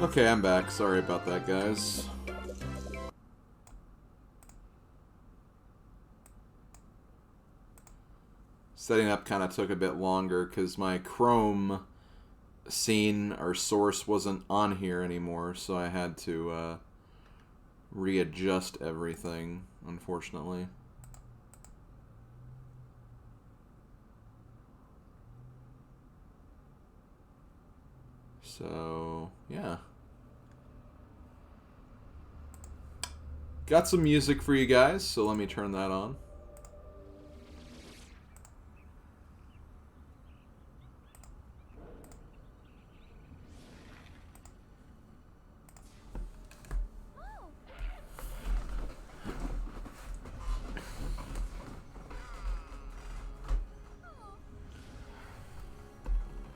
Okay, I'm back. Sorry about that, guys. Setting up kind of took a bit longer because my Chrome scene or source wasn't on here anymore, so I had to readjust everything, unfortunately. So, yeah. Got some music for you guys, so let me turn that on.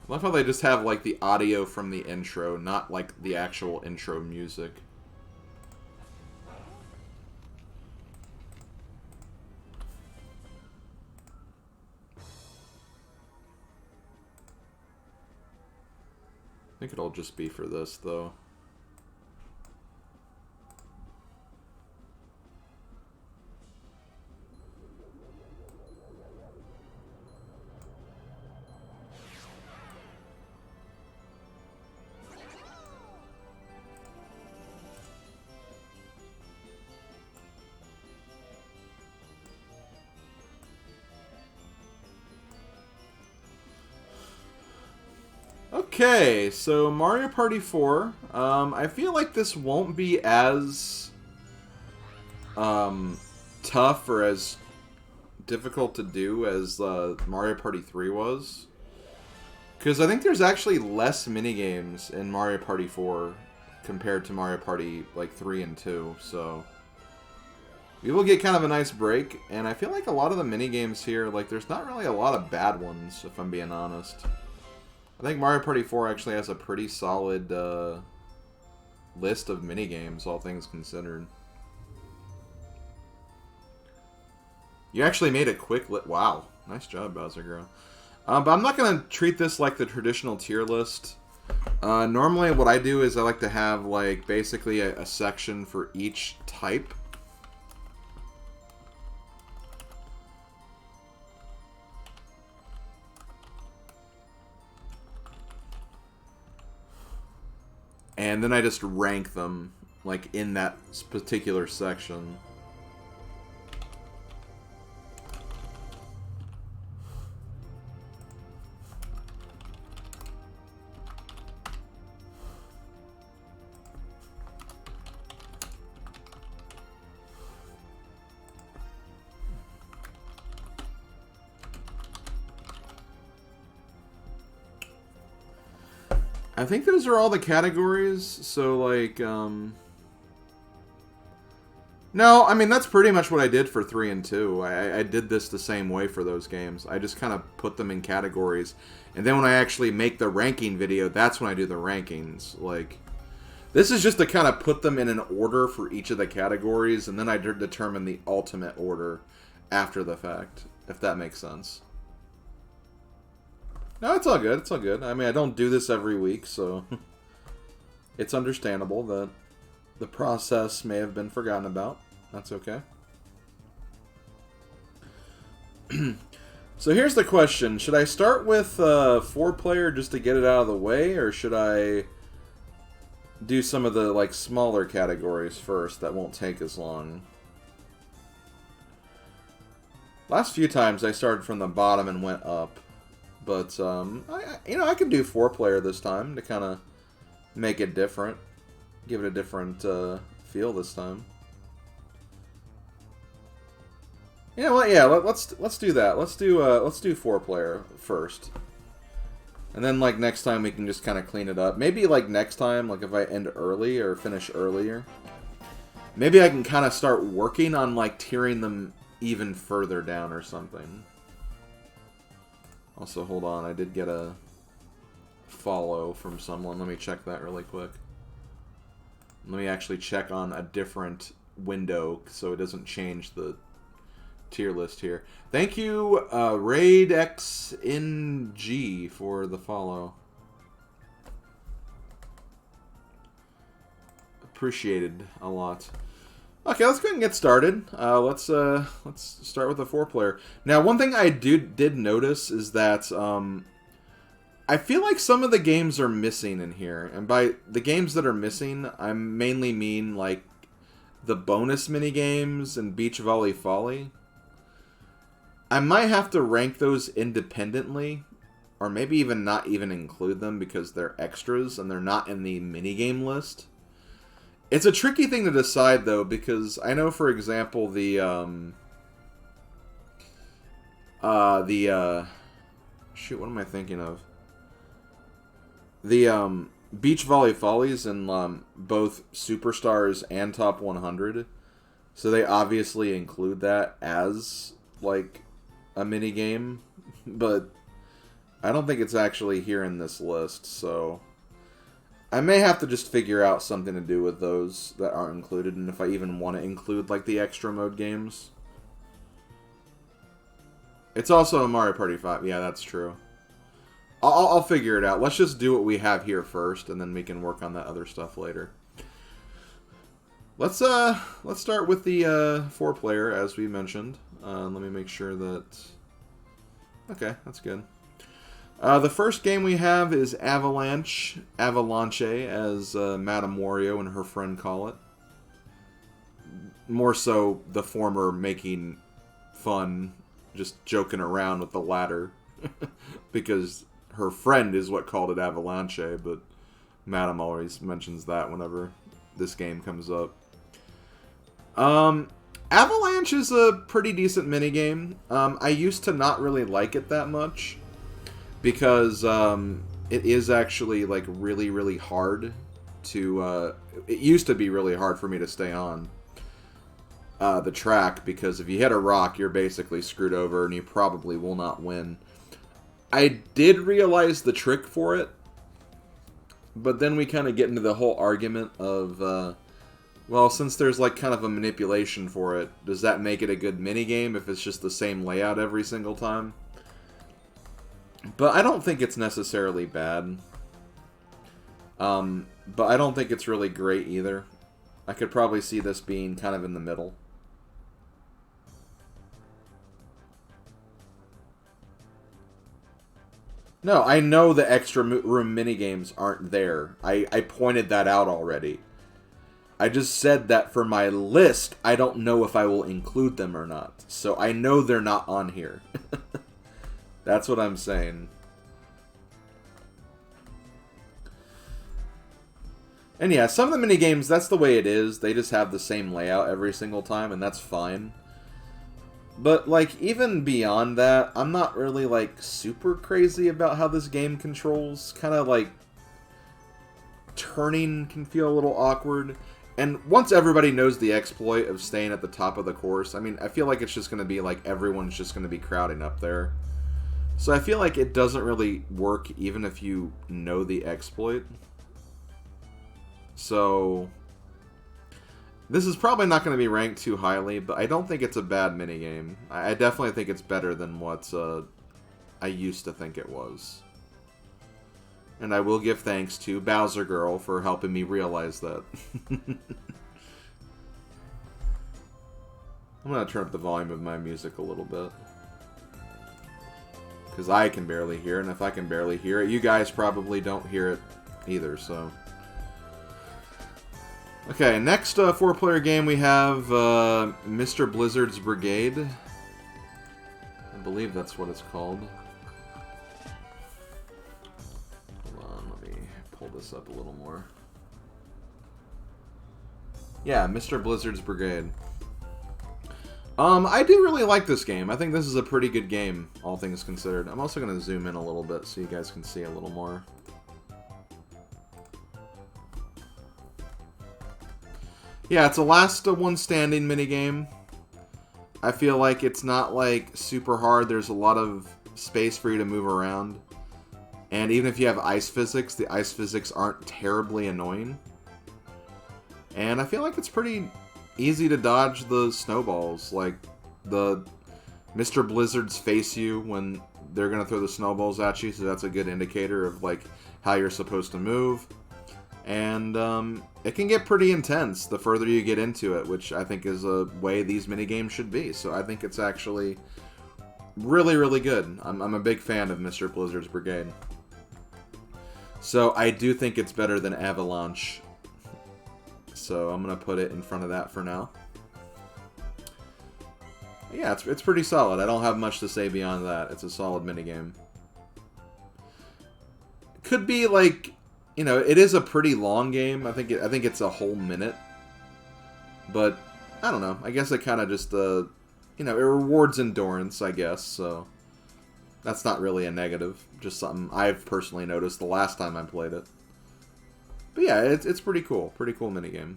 I love how they just have, like, the audio from the intro, not, like, the actual intro music. I think it'll just be for this, though. Okay, so Mario Party 4. I feel like this won't be as tough or as difficult to do as Mario Party 3 was. Because I think there's actually less minigames in Mario Party 4 compared to Mario Party like 3 and 2, so we will get kind of a nice break, and I feel like a lot of the minigames here, like there's not really a lot of bad ones, if I'm being honest. I think Mario Party 4 actually has a pretty solid list of minigames, all things considered. You actually made a quick wow. Nice job, Bowser Girl. But I'm not going to treat this like the traditional tier list. Normally what I do is I like to have like basically a section for each type. And then I just rank them like in that particular section. I think those are all the categories, so like, no, I mean, that's pretty much what I did for 3 and 2. I did this the same way for those games. I just kind of put them in categories, and then when I actually make the ranking video, that's when I do the rankings. Like, this is just to kind of put them in an order for each of the categories, and then I determine the ultimate order after the fact, if that makes sense. No, it's all good. It's all good. I mean, I don't do this every week, so it's understandable that the process may have been forgotten about. That's okay. So here's the question. Should I start with 4-player just to get it out of the way, or should I do some of the like smaller categories first that won't take as long? Last few times I started from the bottom and went up. But, I could do 4-player this time to kind of make it different. Give it a different feel this time. You know what? Yeah, let's do that. Let's do 4-player first. And then, like, next time we can just kind of clean it up. Maybe, like, next time, like, if I end early or finish earlier, maybe I can kind of start working on, like, tiering them even further down or something. Also, hold on, I did get a follow from someone. Let me check that really quick. Let me actually check on a different window so it doesn't change the tier list here. Thank you, RaidXNG, for the follow. appreciated a lot. Okay, let's go ahead and get started. Let's start with the 4-player. Now, one thing I did notice is that I feel like some of the games are missing in here, and by the games that are missing, I mainly mean like the bonus mini games and Beach Volley Folly. I might have to rank those independently, or maybe even not even include them because they're extras and they're not in the minigame list. It's a tricky thing to decide, though, because I know, for example, shoot, what am I thinking of? The Beach Volley Follies in both Superstars and Top 100, so they obviously include that as like a mini game, but I don't think it's actually here in this list, so I may have to just figure out something to do with those that aren't included, and if I even want to include like the extra mode games. It's also a Mario Party 5. Yeah, that's true. I'll figure it out. Let's just do what we have here first, and then we can work on that other stuff later. Let's start with the 4-player, as we mentioned. Let me make sure that... Okay, that's good. The first game we have is Avalanche, as Madame Wario and her friend call it. More so the former making fun, just joking around with the latter. Because her friend is what called it Avalanche, but Madame always mentions that whenever this game comes up. Avalanche is a pretty decent minigame. I used to not really like it that much, because it is actually like really, really hard to... it used to be really hard for me to stay on the track, because if you hit a rock, you're basically screwed over, and you probably will not win. I did realize the trick for it, but then we kind of get into the whole argument of, well, since there's like kind of a manipulation for it, does that make it a good minigame if it's just the same layout every single time? But I don't think it's necessarily bad. But I don't think it's really great either. I could probably see this being kind of in the middle. No, I know the extra room minigames aren't there. I pointed that out already. I just said that for my list, I don't know if I will include them or not. So I know they're not on here. That's what I'm saying. And yeah, some of the minigames, that's the way it is. They just have the same layout every single time, and that's fine. But, like, even beyond that, I'm not really, like, super crazy about how this game controls. Kind of, like, turning can feel a little awkward. And once everybody knows the exploit of staying at the top of the course, I mean, I feel like it's just going to be, like, everyone's just going to be crowding up there. So I feel like it doesn't really work even if you know the exploit. So... this is probably not going to be ranked too highly, but I don't think it's a bad minigame. I definitely think it's better than what I used to think it was. And I will give thanks to Bowser Girl for helping me realize that. I'm going to turn up the volume of my music a little bit. Because I can barely hear it, and if I can barely hear it, you guys probably don't hear it either, so... Okay, next 4-player game we have Mr. Blizzard's Brigade. I believe that's what it's called. Hold on, let me pull this up a little more. Yeah, Mr. Blizzard's Brigade. I do really like this game. I think this is a pretty good game, all things considered. I'm also going to zoom in a little bit so you guys can see a little more. Yeah, it's a last one standing minigame. I feel like it's not like super hard. There's a lot of space for you to move around. And even if you have ice physics, the ice physics aren't terribly annoying. And I feel like it's pretty easy to dodge the snowballs. Like, the Mr. Blizzards face you when they're going to throw the snowballs at you, so that's a good indicator of, like, how you're supposed to move. And it can get pretty intense the further you get into it, which I think is a way these minigames should be. So I think it's actually really, really good. I'm a big fan of Mr. Blizzard's Brigade. So I do think it's better than Avalanche. So I'm going to put it in front of that for now. Yeah, it's pretty solid. I don't have much to say beyond that. It's a solid minigame. Could be like, you know, it is a pretty long game. I think it's a whole minute. But I don't know. I guess it kind of just you know, it rewards endurance, I guess. So that's not really a negative. Just something I've personally noticed the last time I played it. But yeah, it's pretty cool. Pretty cool minigame.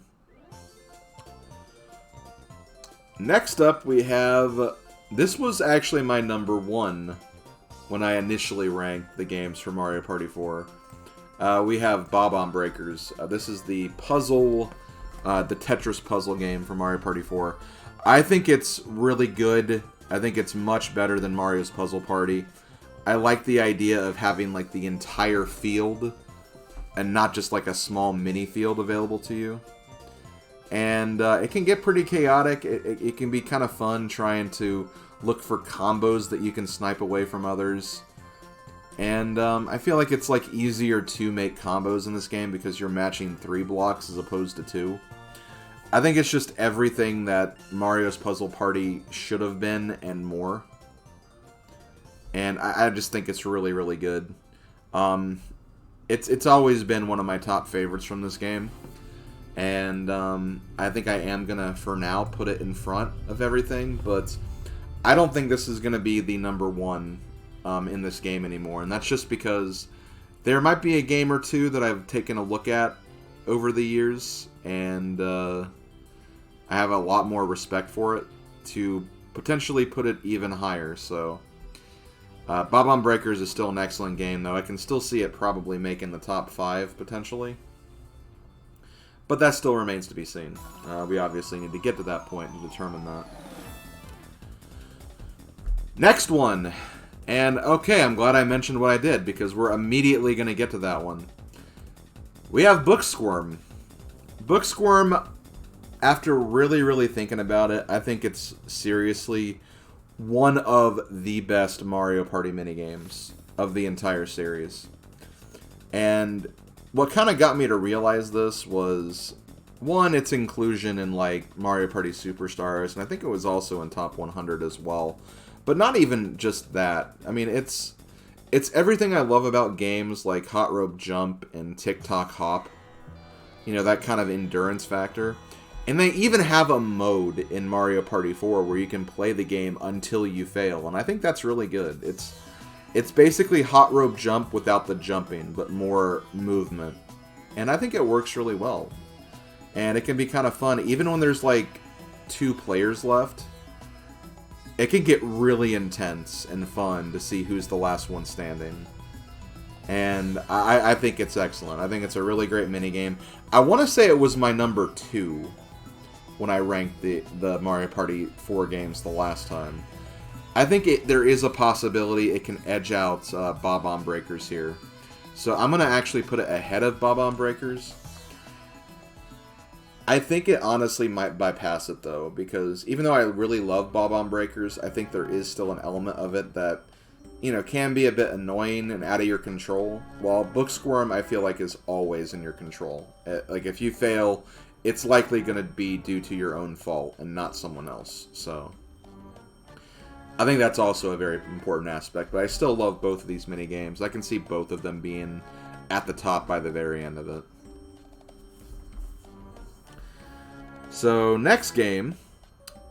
Next up, we have... This was actually my number 1 when I initially ranked the games for Mario Party 4. We have Bob-omb Breakers. This is the puzzle, the Tetris puzzle game for Mario Party 4. I think it's really good. I think it's much better than Mario's Puzzle Party. I like the idea of having like the entire field and not just like a small mini field available to you. And it can get pretty chaotic. It can be kind of fun trying to look for combos that you can snipe away from others. And I feel like it's like easier to make combos in this game because you're matching 3 blocks as opposed to 2. I think it's just everything that Mario's Puzzle Party should have been and more. And I just think it's really, really good. It's always been one of my top favorites from this game. And I think I am going to, for now, put it in front of everything. But I don't think this is going to be the number 1 in this game anymore. And that's just because there might be a game or two that I've taken a look at over the years. And I have a lot more respect for it to potentially put it even higher. So Bob-omb Breakers is still an excellent game, though. I can still see it probably making the top 5, potentially. But that still remains to be seen. We obviously need to get to that point to determine that. Next one. And, okay, I'm glad I mentioned what I did, because we're immediately going to get to that one. We have Booksquirm. Booksquirm, after really, really thinking about it, I think it's seriously one of the best Mario Party minigames of the entire series. And what kind of got me to realize this was, one, its inclusion in, like, Mario Party Superstars, and I think it was also in Top 100 as well. But not even just that. I mean, it's everything I love about games like Hot Rope Jump and Tick-Tock Hop. You know, that kind of endurance factor. And they even have a mode in Mario Party 4 where you can play the game until you fail, and I think that's really good. It's basically Hot Rope Jump without the jumping, but more movement. And I think it works really well. And it can be kind of fun, even when there's like 2 players left. It can get really intense and fun to see who's the last one standing. And I think it's excellent. I think it's a really great minigame. I want to say it was my number 2 when I ranked the Mario Party 4 games the last time. I think there is a possibility it can edge out Bob-omb Breakers here. So I'm going to actually put it ahead of Bob-omb Breakers. I think it honestly might bypass it, though, because even though I really love Bob-omb Breakers, I think there is still an element of it that, you know, can be a bit annoying and out of your control. While Booksquirm, I feel like, is always in your control. Like, if you fail, it's likely going to be due to your own fault and not someone else. So I think that's also a very important aspect, but I still love both of these minigames. I can see both of them being at the top by the very end of it. So, next game,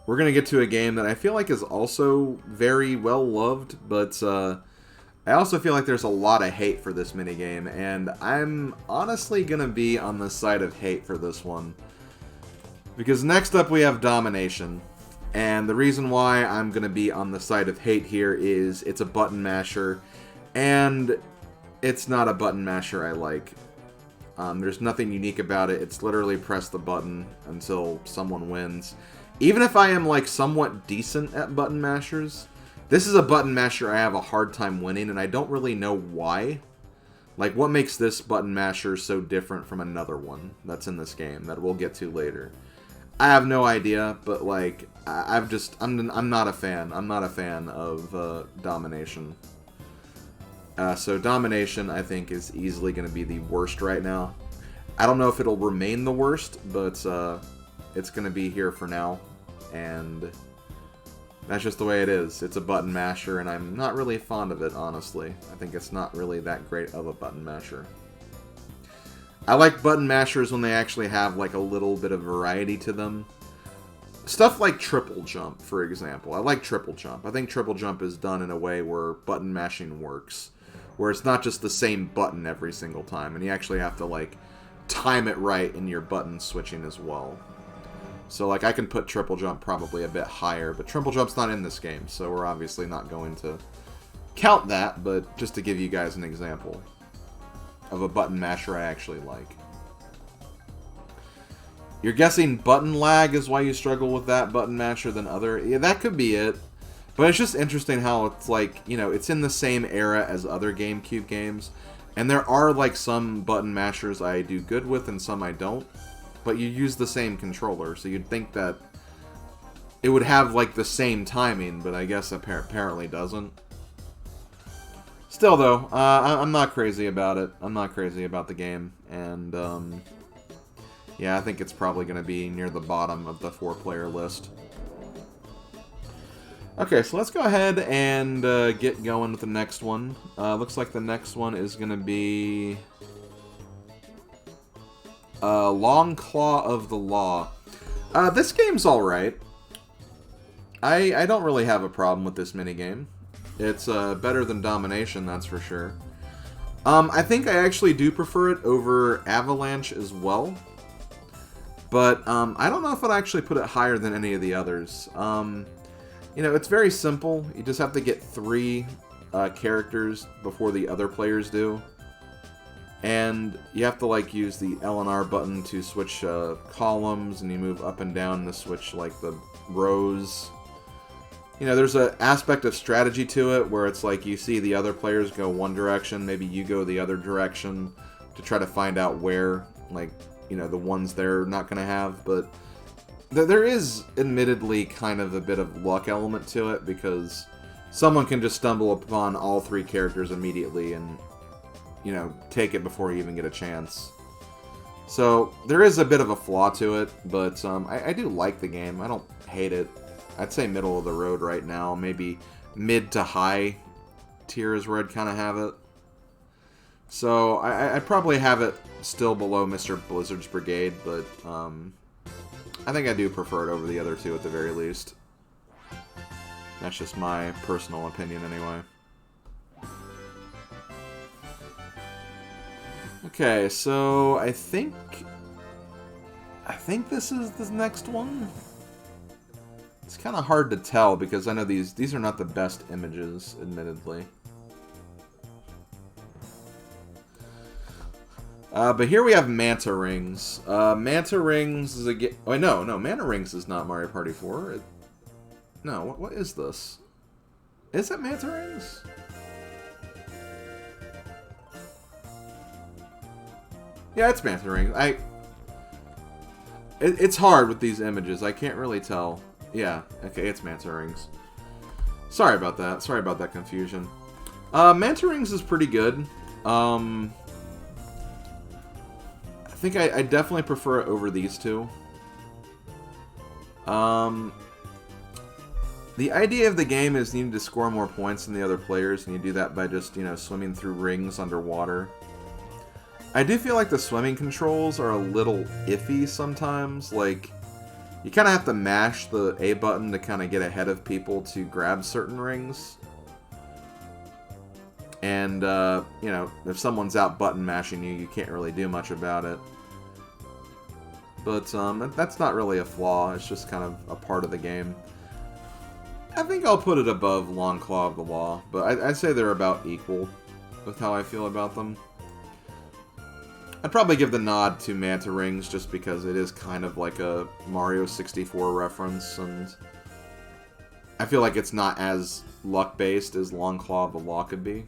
we're going to get to a game that I feel like is also very well loved, but I also feel like there's a lot of hate for this minigame, and I'm honestly going to be on the side of hate for this one. Because next up we have Domination, and the reason why I'm going to be on the side of hate here is it's a button masher, and it's not a button masher I like. There's nothing unique about it. It's literally press the button until someone wins. Even if I am like somewhat decent at button mashers, this is a button masher I have a hard time winning, and I don't really know why. Like, what makes this button masher so different from another one that's in this game that we'll get to later? I have no idea, but like, I'm not a fan. I'm not a fan of Domination. So Domination, I think, is easily going to be the worst right now. I don't know if it'll remain the worst, but it's going to be here for now, and that's just the way it is. It's a button masher, and I'm not really fond of it, honestly. I think it's not really that great of a button masher. I like button mashers when they actually have like a little bit of variety to them. Stuff like triple jump, for example. I like triple jump. I think triple jump is done in a way where button mashing works. Where it's not just the same button every single time, and you actually have to like time it right in your button switching as well. So like I can put triple jump probably a bit higher, but triple jump's not in this game, so we're obviously not going to count that, but just to give you guys an example of a button masher I actually like. You're guessing button lag is why you struggle with that button masher than other? Yeah, that could be it. But it's just interesting how it's like, you know, it's in the same era as other GameCube games. And there are like some button mashers I do good with and some I don't. But you use the same controller, so you'd think that it would have like the same timing, but I guess apparently doesn't. Still, though, I'm not crazy about it. I'm not crazy about the game. And, yeah, I think it's probably going to be near the bottom of the 4-player list. Okay, so let's go ahead and get going with the next one. Looks like the next one is going to be Long Claw of the Law. This game's alright. I don't really have a problem with this minigame. It's better than Domination, that's for sure. I think I actually do prefer it over Avalanche as well. But I don't know if I'd actually put it higher than any of the others. You know, it's very simple. You just have to get 3 characters before the other players do. And you have to, like, use the L and R button to switch columns, and you move up and down to switch, like, the rows. You know, there's an aspect of strategy to it where it's like you see the other players go one direction, maybe you go the other direction to try to find out where, like, you know, the ones they're not going to have. But there is admittedly kind of a bit of luck element to it because someone can just stumble upon all 3 characters immediately and, you know, take it before you even get a chance. So there is a bit of a flaw to it, but I do like the game. I don't hate it. I'd say middle of the road right now. Maybe mid to high tier is where I'd kind of have it. So I'd probably have it still below Mr. Blizzard's Brigade, but I think I do prefer it over the other 2 at the very least. That's just my personal opinion anyway. Okay, so I think this is the next one. It's kind of hard to tell because I know these are not the best images, admittedly. But here we have Manta Rings. Manta Rings is a game. Oh no, Manta Rings is not Mario Party 4. No, what is this? Is it Manta Rings? Yeah, it's Manta Rings. It's hard with these images. I can't really tell. Yeah, okay, it's Manta Rings. Sorry about that. Sorry about that confusion. Manta Rings is pretty good. I think I definitely prefer it over these 2. The idea of the game is you need to score more points than the other players, and you do that by just, you know, swimming through rings underwater. I do feel like the swimming controls are a little iffy sometimes. Like, you kind of have to mash the A button to kind of get ahead of people to grab certain rings. And, you know, if someone's out button mashing you, you can't really do much about it. But that's not really a flaw, it's just kind of a part of the game. I think I'll put it above Long Claw of the Law, but I'd say they're about equal with how I feel about them. I'd probably give the nod to Manta Rings just because it is kind of like a Mario 64 reference, and I feel like it's not as luck-based as Long Claw of the Law could be.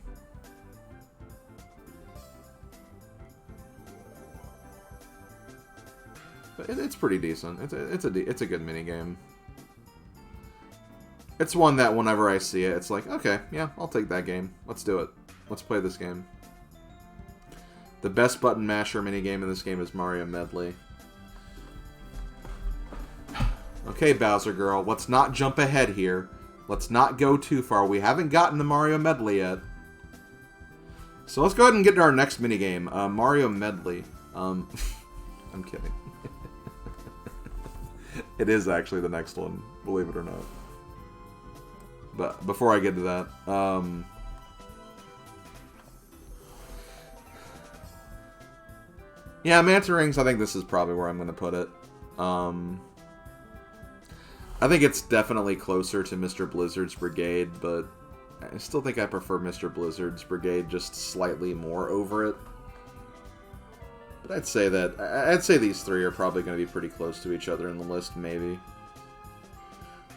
But it's pretty decent. It's a good minigame. It's one that whenever I see it, it's like, okay, yeah, I'll take that game. Let's do it. Let's play this game. The best button masher minigame in this game is Mario Medley. Okay, Bowser Girl, let's not jump ahead here. Let's not go too far. We haven't gotten to Mario Medley yet. So let's go ahead and get to our next minigame, Mario Medley. I'm kidding. It is actually the next one, believe it or not. But before I get to that, yeah, Manta Rings, I think this is probably where I'm going to put it. I think it's definitely closer to Mr. Blizzard's Brigade, but I still think I prefer Mr. Blizzard's Brigade just slightly more over it. But I'd say these three are probably going to be pretty close to each other in the list, maybe.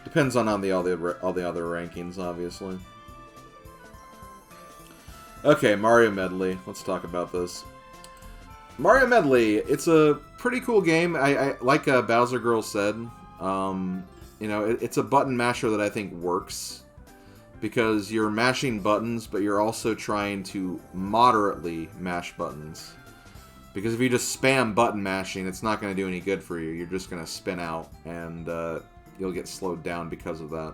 Depends on all the other rankings, obviously. Okay, Mario Medley. Let's talk about this. Mario Medley, it's a pretty cool game. I like Bowser Girl said, you know, it's a button masher that I think works because you're mashing buttons, but you're also trying to moderately mash buttons. Because if you just spam button mashing, it's not going to do any good for you. You're just going to spin out, and you'll get slowed down because of that.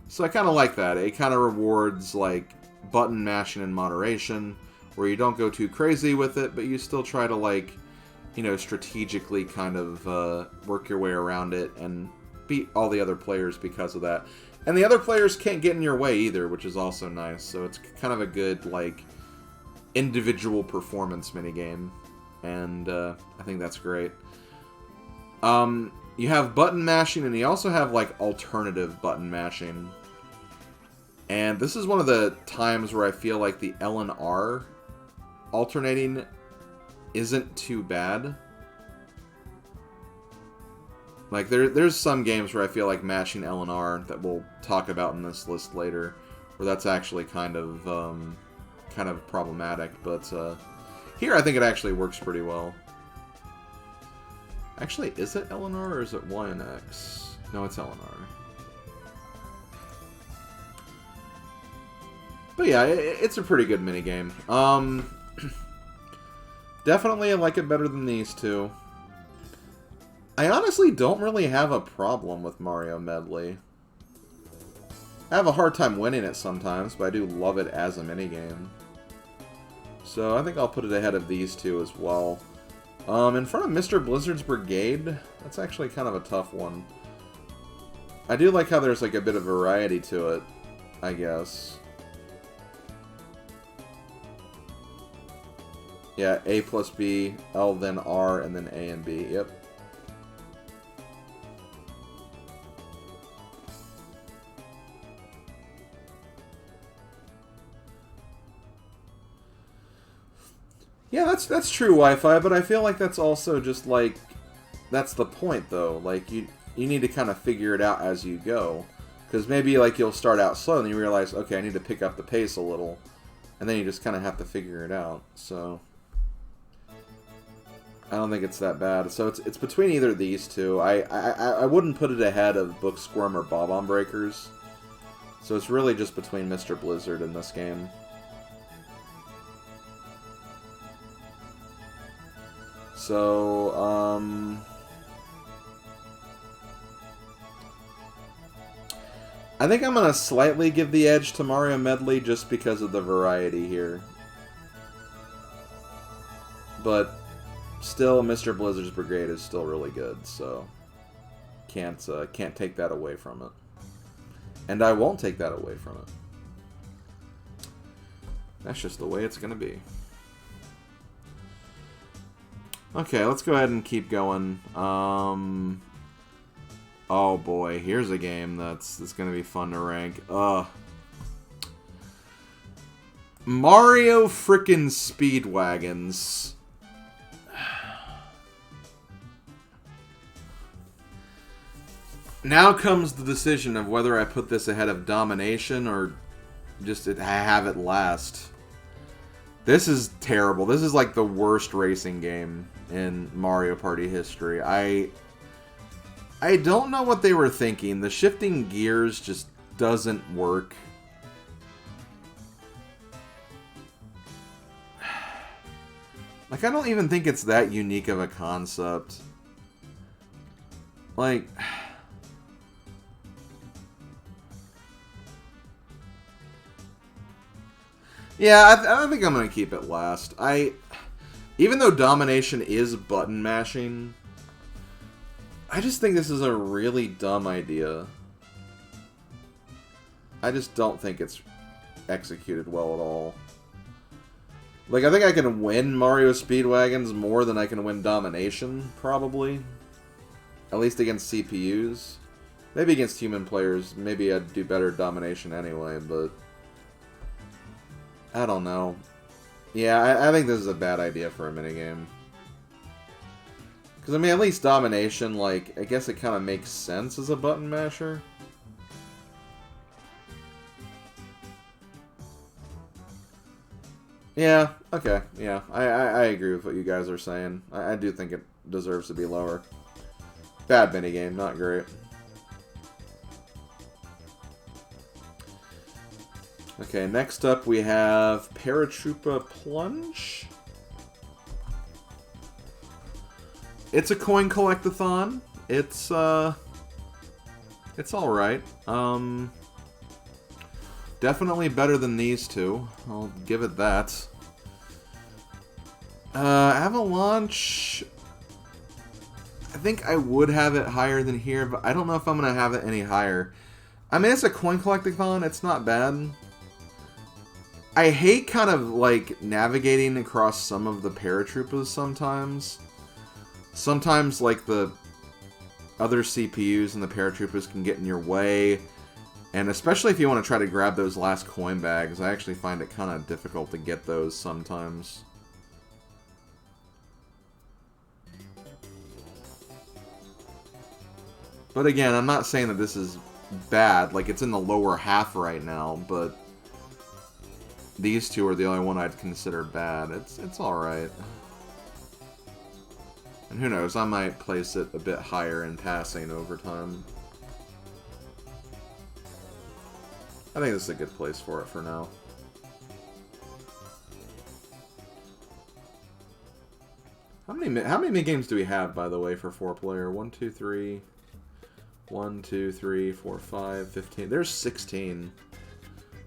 So I kind of like that. It kind of rewards like button mashing in moderation, where you don't go too crazy with it, but you still try to, like, you know, strategically kind of work your way around it and beat all the other players because of that. And the other players can't get in your way either, which is also nice. So it's kind of a good, like, individual performance minigame. And I think that's great. You have button mashing, and you also have, like, alternative button mashing. And this is one of the times where I feel like the L and R alternating isn't too bad. Like, there's some games where I feel like mashing L and R that we'll talk about in this list later, where that's actually kind of problematic. But here I think it actually works pretty well. Actually, is it L and R or is it Y and X? No, it's L and R. But yeah, it's a pretty good minigame. Definitely I like it better than these two. I honestly don't really have a problem with Mario Medley. I have a hard time winning it sometimes, but I do love it as a minigame. So I think I'll put it ahead of these two as well. In front of Mr. Blizzard's Brigade, that's actually kind of a tough one. I do like how there's like a bit of variety to it, I guess. Yeah, A plus B, L then R, and then A and B. Yep. Yeah, that's true Wi-Fi, but I feel like that's also just like, that's the point though. Like you need to kind of figure it out as you go, because maybe like you'll start out slow and you realize, okay, I need to pick up the pace a little, and then you just kind of have to figure it out. So I don't think it's that bad. So it's between either of these two. I wouldn't put it ahead of Booksquirm or Bob-omb Breakers. So it's really just between Mr. Blizzard and this game. So, I think I'm going to slightly give the edge to Mario Medley just because of the variety here. But still, Mr. Blizzard's Brigade is still really good, so can't take that away from it. And I won't take that away from it. That's just the way it's going to be. Okay, let's go ahead and keep going. Oh boy, here's a game that's going to be fun to rank. Mario frickin' Speedwagons. Now comes the decision of whether I put this ahead of Domination or just have it last. This is terrible. This is like the worst racing game in Mario Party history. I don't know what they were thinking. The shifting gears just doesn't work. Like, I don't even think it's that unique of a concept. Like... Yeah, I think I'm going to keep it last. Even though domination is button mashing, I just think this is a really dumb idea. I just don't think it's executed well at all. Like, I think I can win Mario Speedwagons more than I can win domination, probably. At least against CPUs. Maybe against human players, maybe I'd do better domination anyway, but... I don't know. Yeah, I think this is a bad idea for a minigame. Because, I mean, at least domination, like, I guess it kind of makes sense as a button masher. Yeah, okay, yeah. I agree with what you guys are saying. I do think it deserves to be lower. Bad minigame, not great. Okay, next up we have Paratroopa Plunge. It's a coin collectathon. It's alright. Definitely better than these two. I'll give it that. Avalanche... I think I would have it higher than here, but I don't know if I'm going to have it any higher. I mean, it's a coin collectathon. It's not bad. I hate kind of, like, navigating across some of the paratroopers sometimes. Sometimes, like, the other CPUs and the paratroopers can get in your way. And especially if you want to try to grab those last coin bags, I actually find it kind of difficult to get those sometimes. But again, I'm not saying that this is bad. Like, it's in the lower half right now, but... these two are the only one I'd consider bad. It's alright. And who knows, I might place it a bit higher in passing over time. I think this is a good place for it for now. How many games do we have, by the way, for 4-player? 1, 2, 3... 1, 2, 3, 4, 5, 15. There's 16.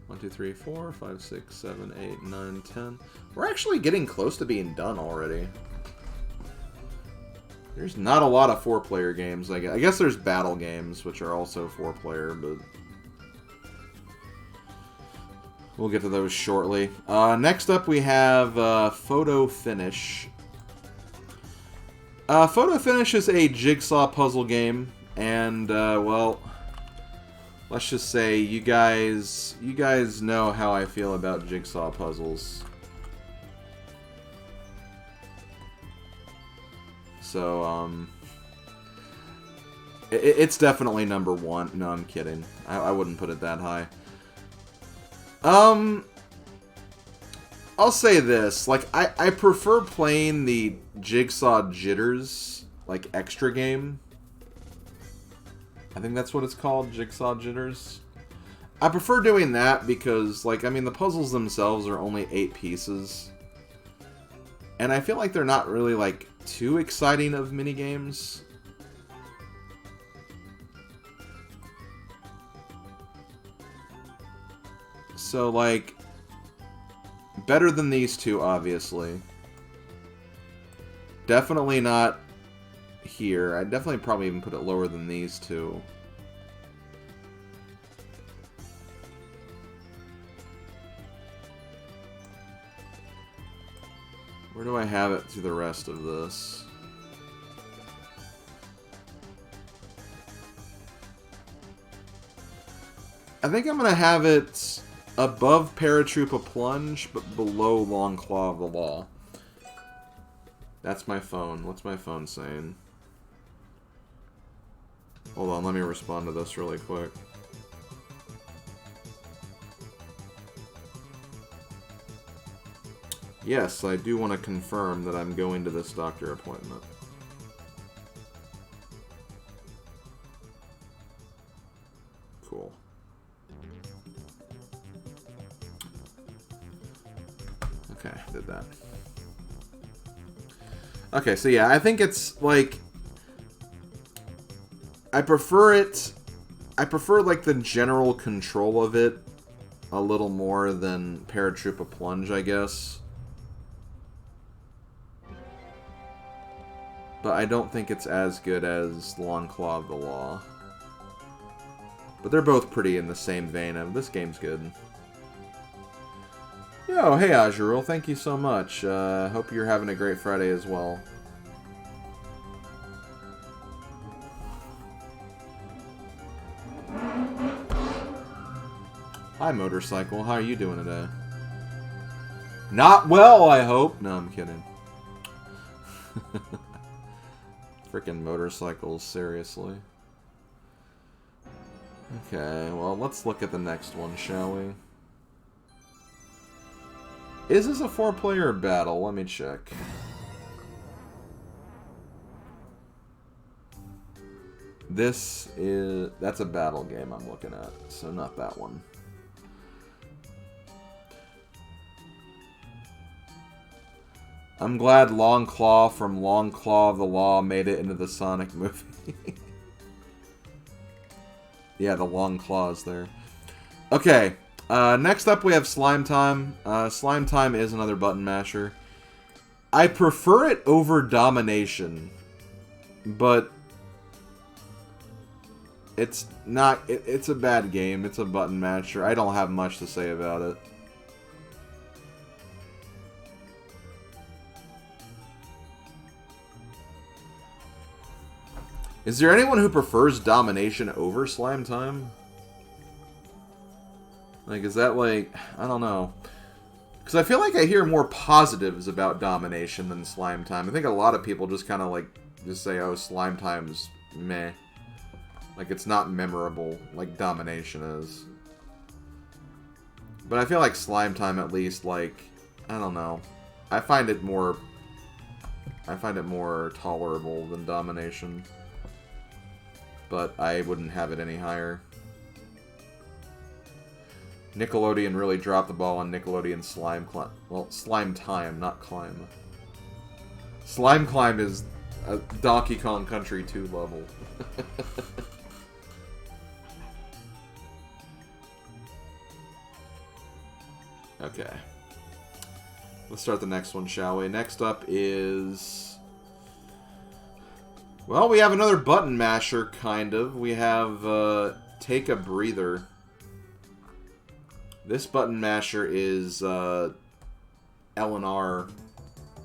1, 2, 3, 4, 5, 6, 7, 8, 9, 10. We're actually getting close to being done already. There's not a lot of 4-player games. I guess there's battle games, which are also 4-player, but... we'll get to those shortly. Next up we have Photo Finish. Photo Finish is a jigsaw puzzle game, and, well... let's just say you guys know how I feel about jigsaw puzzles. So, it's definitely number one. No, I'm kidding. I wouldn't put it that high. I'll say this. Like, I prefer playing the Jigsaw Jitters, like, extra game. I think that's what it's called, Jigsaw Jitters. I prefer doing that because, like, I mean, the puzzles themselves are only 8 pieces. And I feel like they're not really, like, too exciting of minigames. So, like, better than these two, obviously. Definitely not here. I'd definitely probably even put it lower than these two. Where do I have it through the rest of this? I think I'm going to have it above Paratroopa Plunge, but below Long Claw of the Law. That's my phone. What's my phone saying? Hold on, let me respond to this really quick. Yes, I do want to confirm that I'm going to this doctor appointment. Cool. Okay, did that. Okay, so yeah, I think it's, like... I prefer it... I prefer, like, the general control of it a little more than Paratroopa Plunge, I guess. But I don't think it's as good as Long Claw of the Law. But they're both pretty in the same vein of, this game's good. Yo, hey Azurul, thank you so much. Hope you're having a great Friday as well. Hi, Motorcycle. How are you doing today? Not well, I hope. No, I'm kidding. Freaking motorcycles, seriously. Okay, well, let's look at the next one, shall we? Is this a 4-player battle? Let me check. This is... That's a battle game I'm looking at, so not that one. I'm glad Long Claw from Long Claw of the Law made it into the Sonic movie. Yeah, the long claws there. Okay, next up we have Slime Time. Slime Time is another button masher. I prefer it over Domination, but it's not... It's a bad game. It's a button masher. I don't have much to say about it. Is there anyone who prefers Domination over Slime Time? Like, is that like... I don't know. Because I feel like I hear more positives about Domination than Slime Time. I think a lot of people just kind of like... Just say, oh, Slime Time's meh. Like, it's not memorable like Domination is. But I feel like Slime Time at least, like... I don't know. I find it more tolerable than Domination. But I wouldn't have it any higher. Nickelodeon really dropped the ball on Nickelodeon Slime Climb. Well, Slime Time, not Climb. Slime Climb is a Donkey Kong Country 2 level. Okay. Let's start the next one, shall we? Next up is... Well, we have another button masher, kind of. We have Take a Breather. This button masher is L&R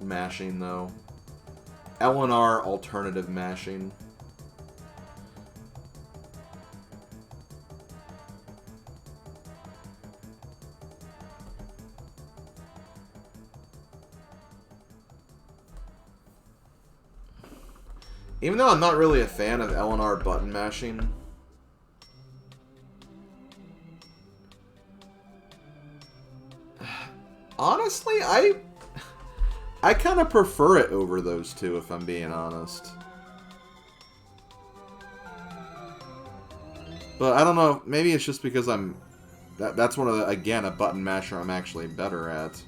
mashing, though. L&R alternative mashing. Even though I'm not really a fan of L&R button mashing, honestly, I kind of prefer it over those two, if I'm being honest. But I don't know, maybe it's just because that's one of the, again, a button masher I'm actually better at.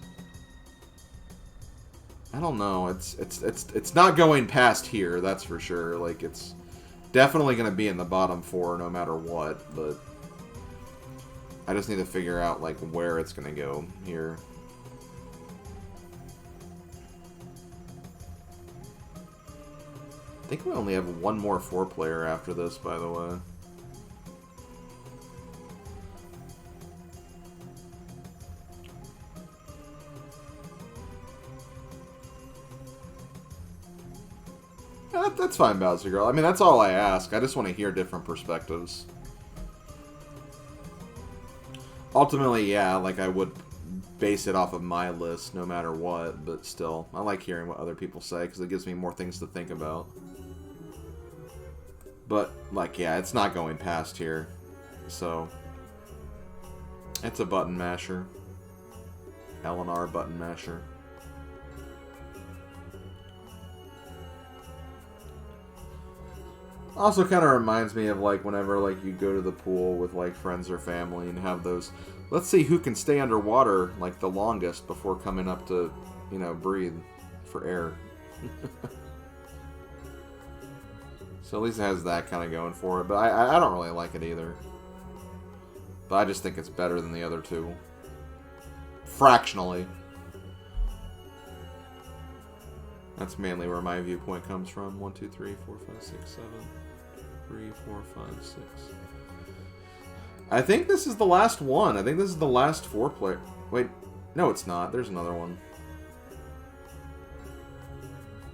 I don't know. It's not going past here, that's for sure. Like, it's definitely going to be in the bottom 4 no matter what, but I just need to figure out, like, where it's going to go here. I think we only have one more 4-player after this, by the way. That's fine, Bowser Girl. I mean, that's all I ask. I just want to hear different perspectives. Ultimately, yeah, like, I would base it off of my list no matter what, but still, I like hearing what other people say because it gives me more things to think about. But, like, yeah, it's not going past here, so it's a button masher. L&R button masher. Also kind of reminds me of like whenever like you go to the pool with like friends or family and have those, let's see who can stay underwater like the longest before coming up to, you know, breathe for air. So at least it has that kind of going for it, but I don't really like it either. But I just think it's better than the other two. Fractionally. That's mainly where my viewpoint comes from. 1, 2, 3, 4, 5, 6, 7. 3, 4, 5, 6. I think this is the last one. I think this is the last 4-player. Wait, no, it's not. There's another one.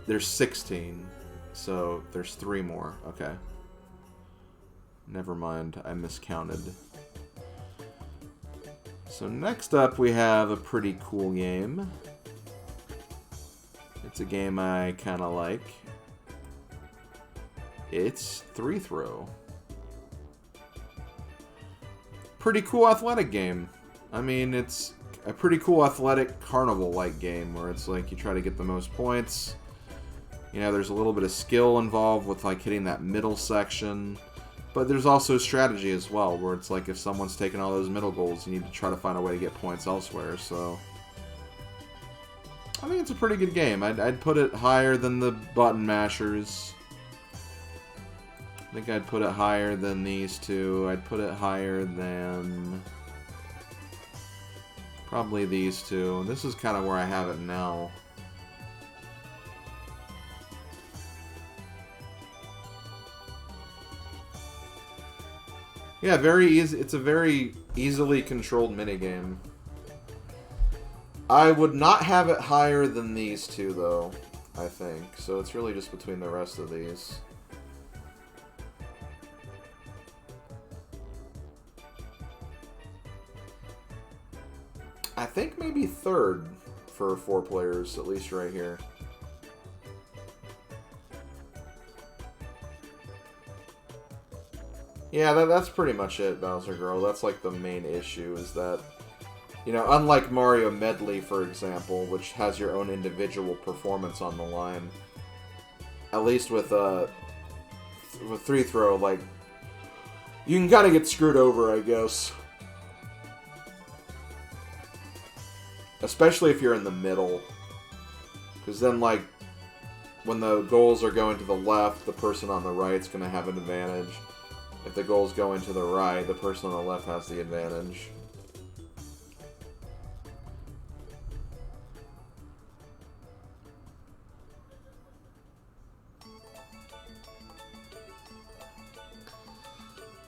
There's 16. So there's 3 more. Okay. Never mind. I miscounted. So next up we have a pretty cool game. It's a game I kind of like. It's 3-throw. Pretty cool athletic game. I mean, it's a pretty cool athletic carnival-like game where it's like you try to get the most points. You know, there's a little bit of skill involved with like hitting that middle section. But there's also strategy as well, where it's like if someone's taking all those middle goals, you need to try to find a way to get points elsewhere, so... I think it's a pretty good game. I'd put it higher than the button mashers. I think I'd put it higher than these two. I'd put it higher than... probably these two. This is kind of where I have it now. Yeah, very easy. It's a very easily controlled minigame. I would not have it higher than these two, though, I think. So it's really just between the rest of these. I think maybe third for 4 players, at least right here. Yeah, that's pretty much it, Bowser Girl. That's like the main issue, is that, you know, unlike Mario Medley, for example, which has your own individual performance on the line, at least with 3-throw, like, you can kind of get screwed over, I guess. Especially if you're in the middle. Because then, like, when the goals are going to the left, the person on the right's going to have an advantage. If the goal's going to the right, the person on the left has the advantage.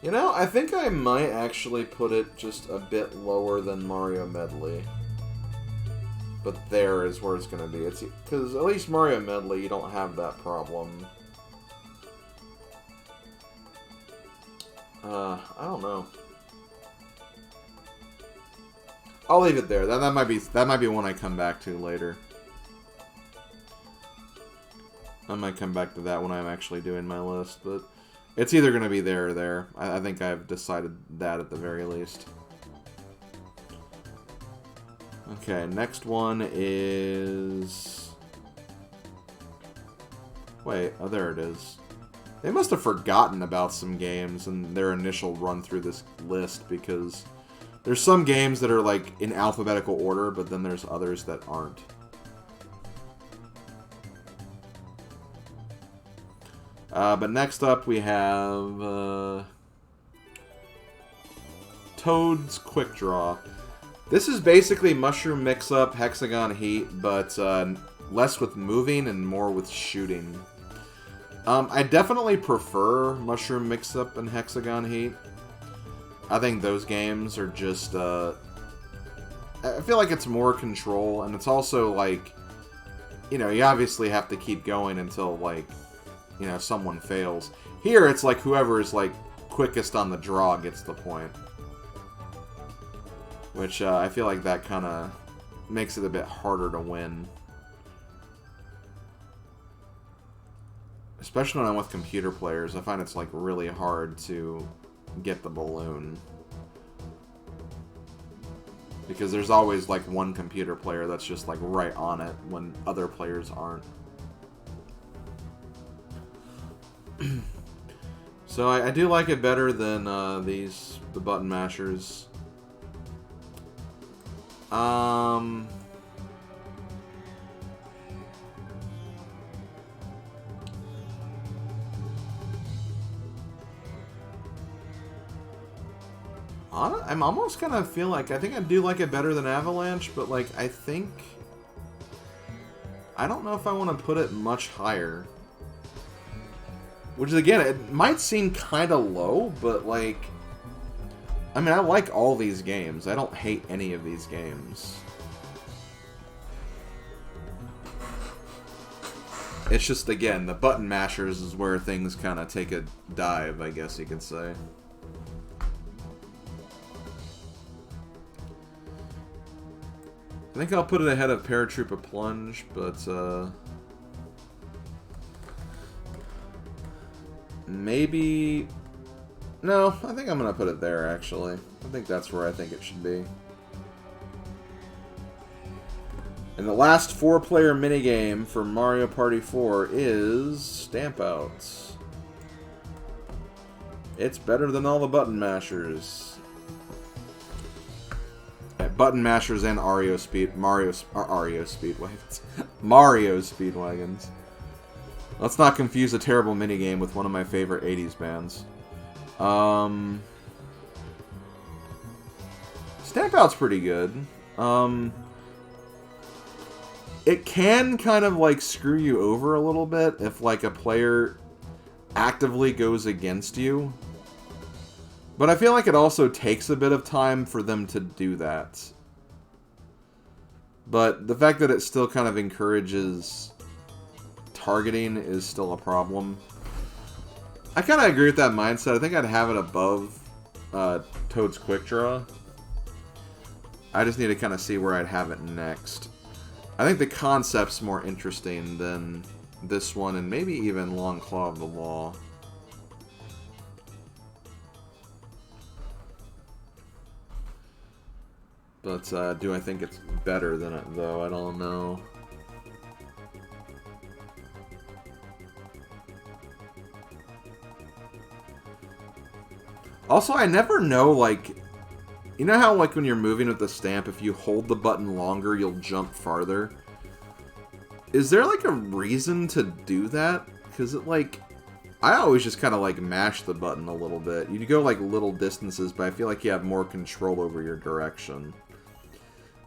You know, I think I might actually put it just a bit lower than Mario Medley. But there is where it's going to be. It's because at least Mario Medley, you don't have that problem. I don't know. I'll leave it there. That might be one I come back to later. I might come back to that when I'm actually doing my list, but it's either going to be there or there. I think I've decided that at the very least. Okay, next one is... Wait, oh, there it is. They must have forgotten about some games in their initial run through this list, because there's some games that are like in alphabetical order, but then there's others that aren't. But next up we have Toad's Quick Draw. This is basically Mushroom Mix-Up, Hexagon Heat, but less with moving and more with shooting. I definitely prefer Mushroom Mix-Up and Hexagon Heat. I think those games are just, I feel like it's more control, and it's also, like, you know, you obviously have to keep going until, like, you know, someone fails. Here, it's like whoever is, like, quickest on the draw gets the point. Which, I feel like that kind of makes it a bit harder to win. Especially when I'm with computer players, I find it's like really hard to get the balloon. Because there's always like one computer player that's just like right on it when other players aren't. So I do like it better than the button mashers. I'm almost kind of feel like I think I do like it better than Avalanche, but like I don't know if I want to put it much higher. Which is, again, it might seem kind of low, but like, I mean, I like all these games. I don't hate any of these games. It's just, again, the button mashers is where things kind of take a dive, I guess you could say. I think I'll put it ahead of Paratrooper Plunge, but maybe... No, I think I'm going to put it there, actually. I think that's where I think it should be. And the last 4-player minigame for Mario Party 4 is Stamp Out. It's better than all the button mashers. Button mashers and Mario Speedwagons. Mario Speedwagons. Let's not confuse a terrible minigame with one of my favorite 80s bands. Stamp Out's pretty good. It can kind of like screw you over a little bit if like a player actively goes against you. But I feel like it also takes a bit of time for them to do that. But the fact that it still kind of encourages targeting is still a problem. I kind of agree with that mindset. I think I'd have it above Toad's Quick Draw. I just need to kind of see where I'd have it next. I think the concept's more interesting than this one, and maybe even Long Claw of the Law. But do I think it's better than it, though? I don't know. Also, I never know, like... You know how, like, when you're moving with the stamp, if you hold the button longer, you'll jump farther? Is there, like, a reason to do that? Because it, like... I always just kind of, like, mash the button a little bit. You go, like, little distances, but I feel like you have more control over your direction.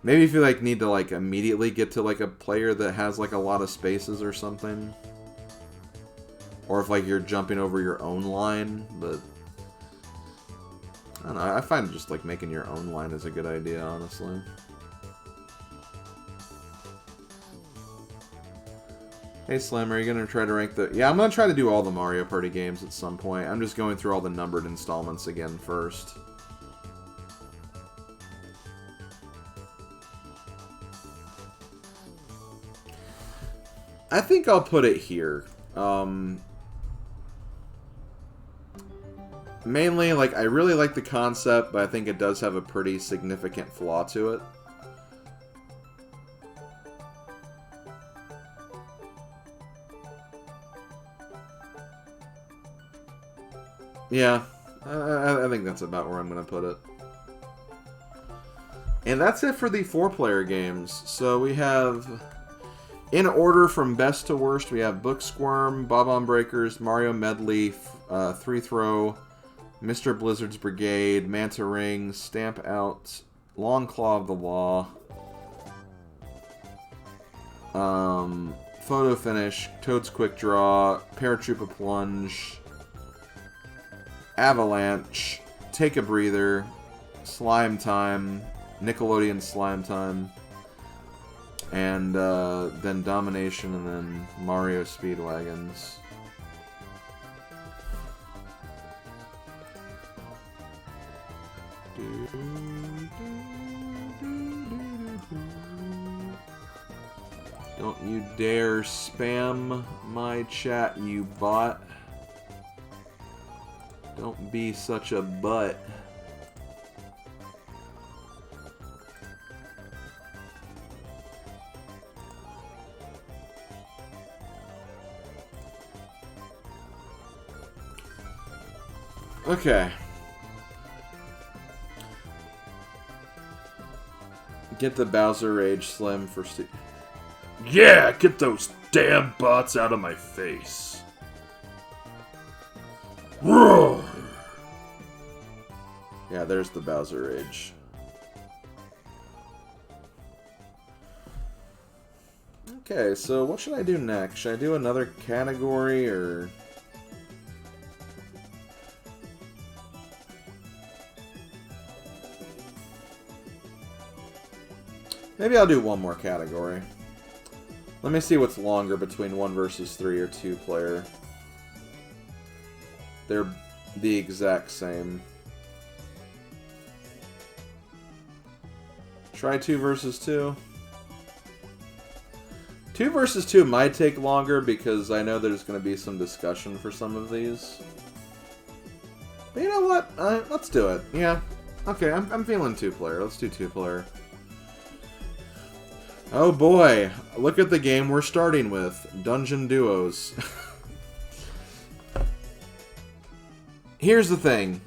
Maybe if you, like, need to, like, immediately get to, like, a player that has, like, a lot of spaces or something. Or if, like, you're jumping over your own line, but... I don't know, I find just, like, making your own line is a good idea, honestly. Hey, Slim, are you going to try to rank the... Yeah, I'm going to try to do all the Mario Party games at some point. I'm just going through all the numbered installments again first. I think I'll put it here. Mainly, like, I really like the concept, but I think it does have a pretty significant flaw to it. Yeah, I think that's about where I'm going to put it. And that's it for the 4-player games. So we have... In order from best to worst, we have Book Squirm, Bob-omb Breakers, Mario Medley, 3-Throw, Mr. Blizzard's Brigade, Manta Ring, Stamp Out, Long Claw of the Law, Photo Finish, Toad's Quick Draw, Paratrooper Plunge, Avalanche, Take a Breather, Slime Time, Nickelodeon Slime Time, and then Domination, and then Mario Speedwagons. Don't you dare spam my chat, you bot. Don't be such a butt. Okay. Get the Bowser Rage Slim for Steve. Yeah, get those damn bots out of my face. Roar! Yeah, there's the Bowser Rage. Okay, so what should I do next? Should I do another category, or... Maybe I'll do one more category. Let me see what's longer between 1 versus 3 or 2 player. They're the exact same. Try 2 versus 2. 2 versus 2 might take longer because I know there's going to be some discussion for some of these. But you know what? Let's do it. Yeah. Okay, I'm feeling 2 player. Let's do 2 player. Oh boy, look at the game we're starting with. Dungeon Duos. Here's the thing.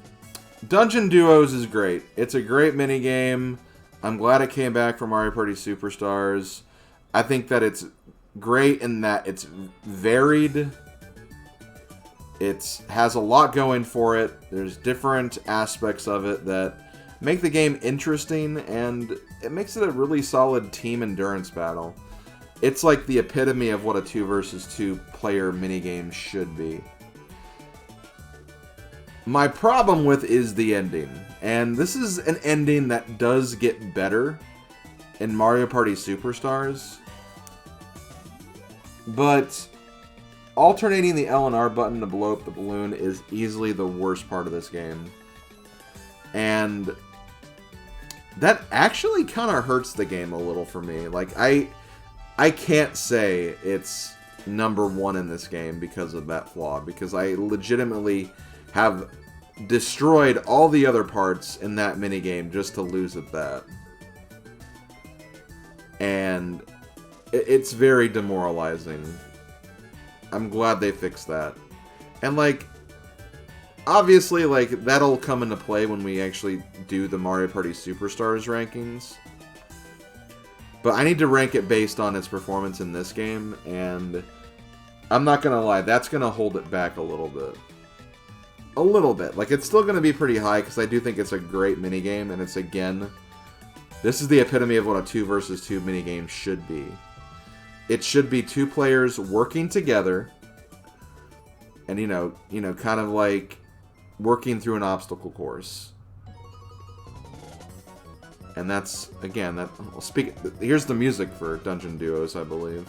Dungeon Duos is great. It's a great minigame. I'm glad it came back from Mario Party Superstars. I think that it's great in that it's varied. It has a lot going for it. There's different aspects of it that make the game interesting, and it makes it a really solid team endurance battle. It's like the epitome of what a 2 versus 2 player minigame should be. My problem with is the ending. And this is an ending that does get better in Mario Party Superstars. But alternating the L and R button to blow up the balloon is easily the worst part of this game. And that actually kind of hurts the game a little for me. Like, I can't say it's #1 in this game because of that flaw. Because I legitimately have destroyed all the other parts in that minigame just to lose at that. And it's very demoralizing. I'm glad they fixed that. And, like, obviously, like, that'll come into play when we actually do the Mario Party Superstars rankings. But I need to rank it based on its performance in this game, and I'm not gonna lie, that's gonna hold it back a little bit. A little bit. Like, it's still gonna be pretty high, because I do think it's a great minigame, and it's, again, this is the epitome of what a 2 versus 2 minigame should be. It should be 2 players working together, and, you know, kind of like working through an obstacle course. And that's, again, that, well, here's the music for Dungeon Duos, I believe.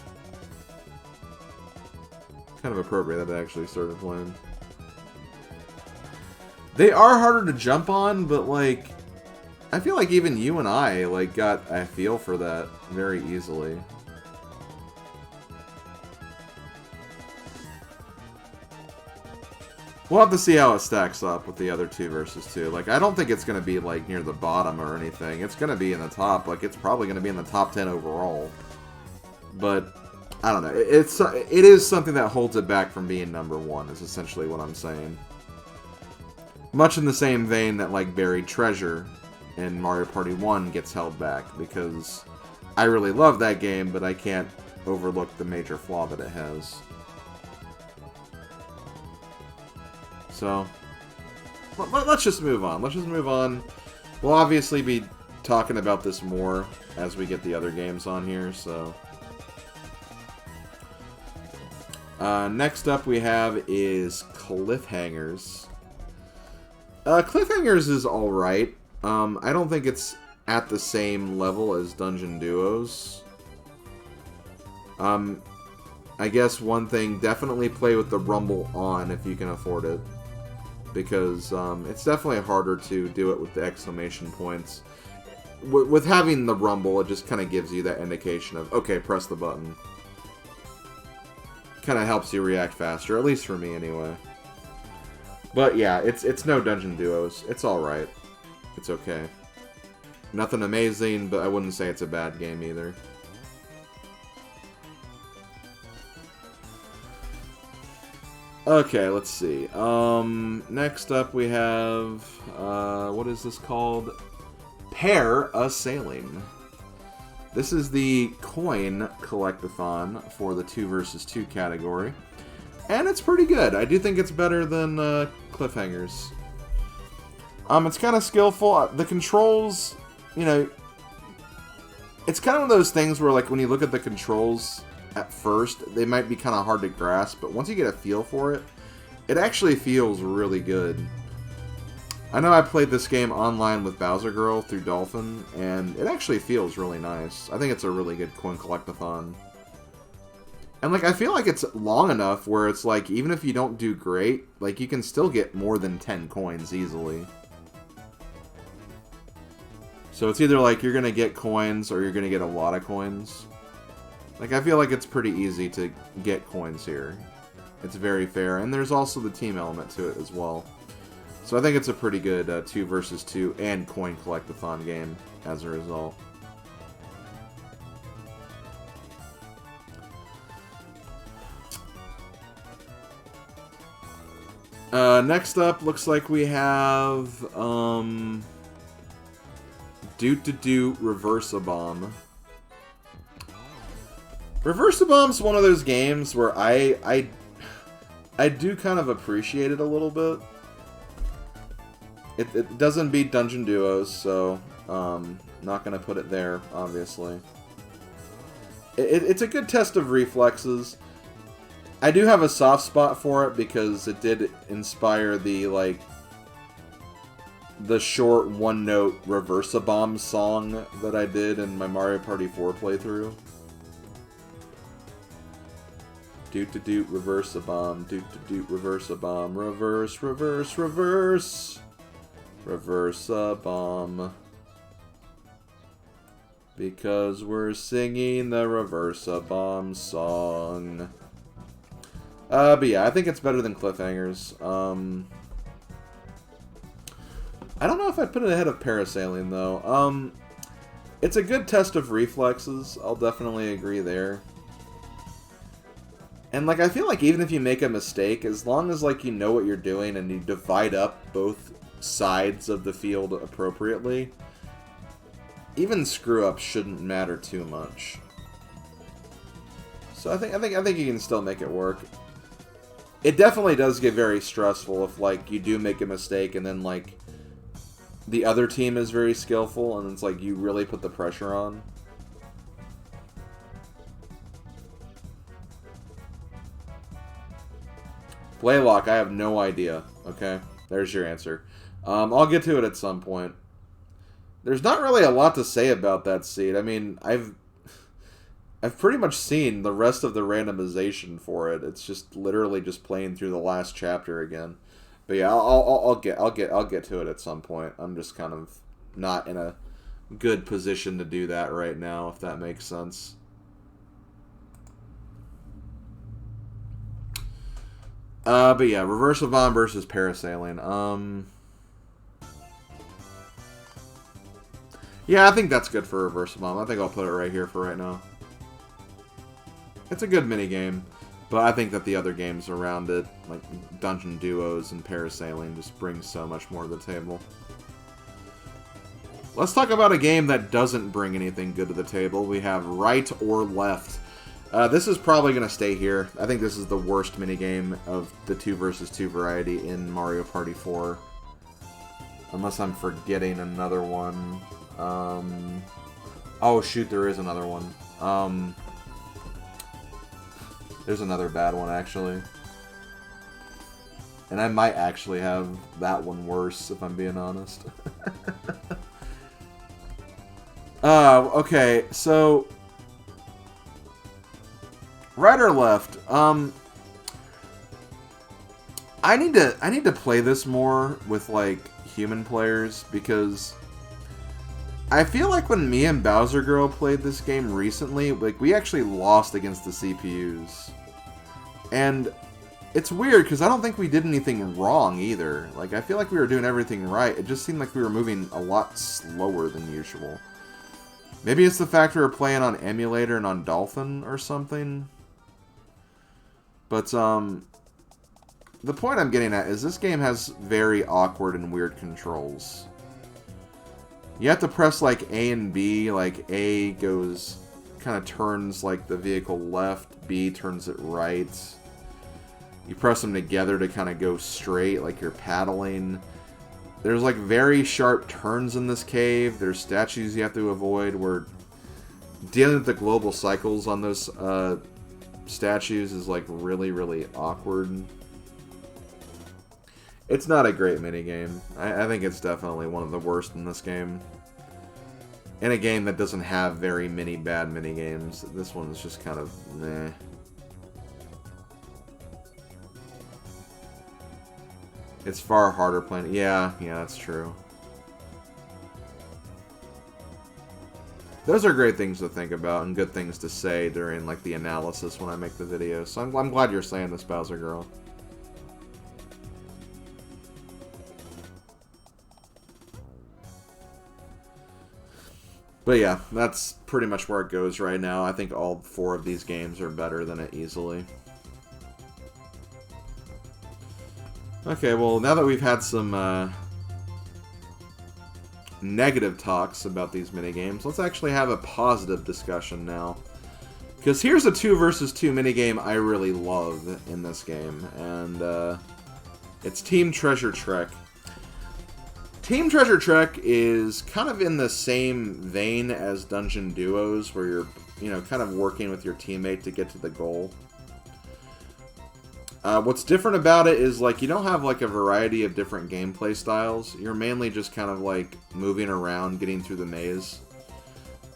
Kind of appropriate that it actually started playing. They are harder to jump on, but, like, I feel like even you and I, like, got a feel for that very easily. We'll have to see how it stacks up with the other 2 versus 2. Like, I don't think it's going to be, like, near the bottom or anything. It's going to be in the top. Like, it's probably going to be in the top 10 overall. But, I don't know. It is something that holds it back from being #1, is essentially what I'm saying. Much in the same vein that, like, Buried Treasure in Mario Party 1 gets held back. Because I really love that game, but I can't overlook the major flaw that it has. So, let's just move on. Let's just move on. We'll obviously be talking about this more as we get the other games on here, so. Next up we have is Cliffhangers. Cliffhangers is alright. I don't think it's at the same level as Dungeon Duos. I guess one thing, definitely play with the rumble on if you can afford it. Because it's definitely harder to do it with the exclamation points. With having the rumble, it just kind of gives you that indication of, okay, press the button. Kind of helps you react faster, at least for me anyway. But yeah, it's no Dungeon Duos. It's alright. It's okay. Nothing amazing, but I wouldn't say it's a bad game either. Okay, let's see. Next up we have, what is this called? Parasailing. This is the coin collectathon for the 2 versus 2 category. And it's pretty good. I do think it's better than Cliffhangers. It's kind of skillful. The controls, you know, it's kind of one of those things where, like, when you look at the controls at first, they might be kind of hard to grasp, but once you get a feel for it, it actually feels really good. I know I played this game online with Bowser Girl through Dolphin, and it actually feels really nice. I think it's a really good coin collectathon. And, like, I feel like it's long enough where it's like, even if you don't do great, like, you can still get more than 10 coins easily. So it's either like you're going to get coins or you're going to get a lot of coins. Like, I feel like it's pretty easy to get coins here. It's very fair. And there's also the team element to it as well. So I think it's a pretty good 2 versus 2 and coin collectathon game as a result. Next up, looks like we have Doot-to-Doot Reverse-a-Bomb. Reverse-a-Bomb's one of those games where I do kind of appreciate it a little bit. It doesn't beat Dungeon Duos, so not going to put it there, obviously. It's a good test of reflexes. I do have a soft spot for it because it did inspire the, like, the short one-note Reverse-a-Bomb song that I did in my Mario Party 4 playthrough. Doot-to-doot, reverse-a-bomb, doot-to-doot, reverse-a-bomb, reverse, reverse, reverse, reverse-a-bomb. Because we're singing the reverse-a-bomb song. But yeah, I think it's better than Cliffhangers. I don't know if I'd put it ahead of Parasailing, though. It's a good test of reflexes. I'll definitely agree there. And, like, I feel like even if you make a mistake, as long as, like, you know what you're doing and you divide up both sides of the field appropriately, even screw-ups shouldn't matter too much. So I think you can still make it work. It definitely does get very stressful if, like, you do make a mistake and then, like, the other team is very skillful and it's like you really put the pressure on. Blaylock, I have no idea. Okay, there's your answer. I'll get to it at some point. There's not really a lot to say about that seed. I mean, I've pretty much seen the rest of the randomization for it. It's just literally just playing through the last chapter again. But yeah, I'll get to it at some point. I'm just kind of not in a good position to do that right now, if that makes sense. But yeah, Reverse-a-Bomb versus Parasailing. Yeah, I think that's good for Reverse-a-Bomb. I think I'll put it right here for right now. It's a good minigame, but I think that the other games around it, like Dungeon Duos and Parasailing, just bring so much more to the table. Let's talk about a game that doesn't bring anything good to the table. We have Right or Left. This is probably going to stay here. I think this is the worst minigame of the 2 versus 2 variety in Mario Party 4. Unless I'm forgetting another one. Oh shoot, there is another one. There's another bad one, actually. And I might actually have that one worse, if I'm being honest. Okay, so... Right or left? I need to play this more with, like, human players, because I feel like when me and Bowser Girl played this game recently, like, we actually lost against the CPUs. And it's weird, because I don't think we did anything wrong, either. Like, I feel like we were doing everything right. It just seemed like we were moving a lot slower than usual. Maybe it's the fact we were playing on emulator and on Dolphin or something. But, the point I'm getting at is this game has very awkward and weird controls. You have to press like A and B, like A goes, kind of turns like the vehicle left, B turns it right. You press them together to kind of go straight, like you're paddling. There's like very sharp turns in this cave. There's statues you have to avoid. We're dealing with the global cycles on those statues is like really, really awkward. It's not a great minigame. I think it's definitely one of the worst in this game. In a game that doesn't have very many bad minigames, this one's just kind of meh. It's far harder playing. Yeah, that's true. Those are great things to think about and good things to say during like the analysis when I make the video. So I'm glad you're saying this, Bowser Girl. But yeah, that's pretty much where it goes right now. I think all 4 of these games are better than it easily. Okay, well, now that we've had some negative talks about these minigames, let's actually have a positive discussion now. Because here's a 2 versus 2 minigame I really love in this game, and it's Team Treasure Trek. Team Treasure Trek is kind of in the same vein as Dungeon Duos, where you're, kind of working with your teammate to get to the goal. What's different about it is, like, you don't have, like, a variety of different gameplay styles. You're mainly just kind of, like, moving around, getting through the maze.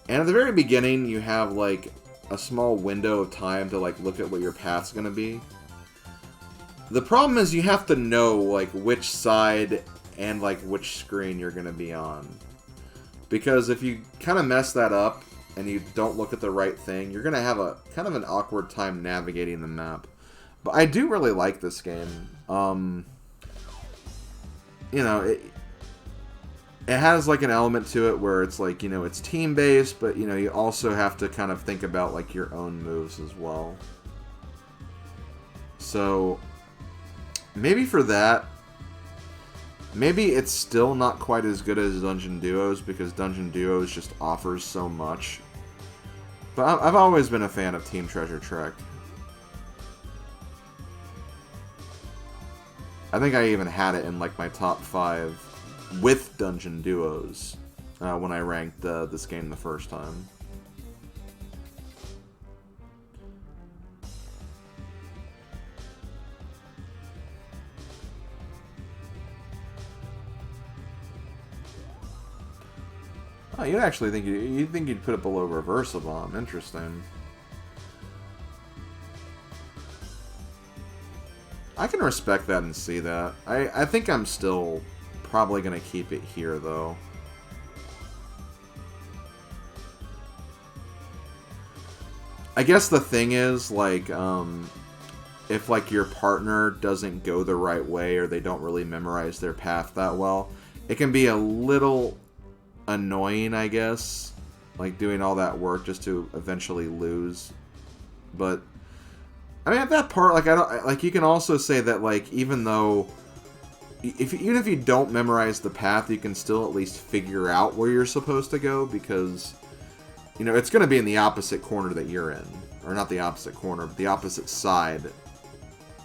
And at the very beginning, you have, like, a small window of time to, like, look at what your path's gonna be. The problem is you have to know, like, which side and, like, which screen you're gonna be on. Because if you kind of mess that up and you don't look at the right thing, you're gonna have a kind of an awkward time navigating the map. But I do really like this game. It has like an element to it where it's like, it's team-based, but, you also have to kind of think about like your own moves as well. So, maybe for that, maybe it's still not quite as good as Dungeon Duos because Dungeon Duos just offers so much. But I've always been a fan of Team Treasure Trek. I think I even had it in like my top 5 with Dungeon Duos when I ranked this game the first time. Oh, you'd actually think you'd think you'd put it below Reversa-Bomb. Interesting. I can respect that and see that. I think I'm still probably going to keep it here, though. I guess the thing is, like, if, like, your partner doesn't go the right way or they don't really memorize their path that well, it can be a little annoying, I guess. Like, doing all that work just to eventually lose. But I mean, at that part, like, you can also say that, like, even if you don't memorize the path, you can still at least figure out where you're supposed to go, because, it's going to be in the opposite corner that you're in. Or not the opposite corner, but the opposite side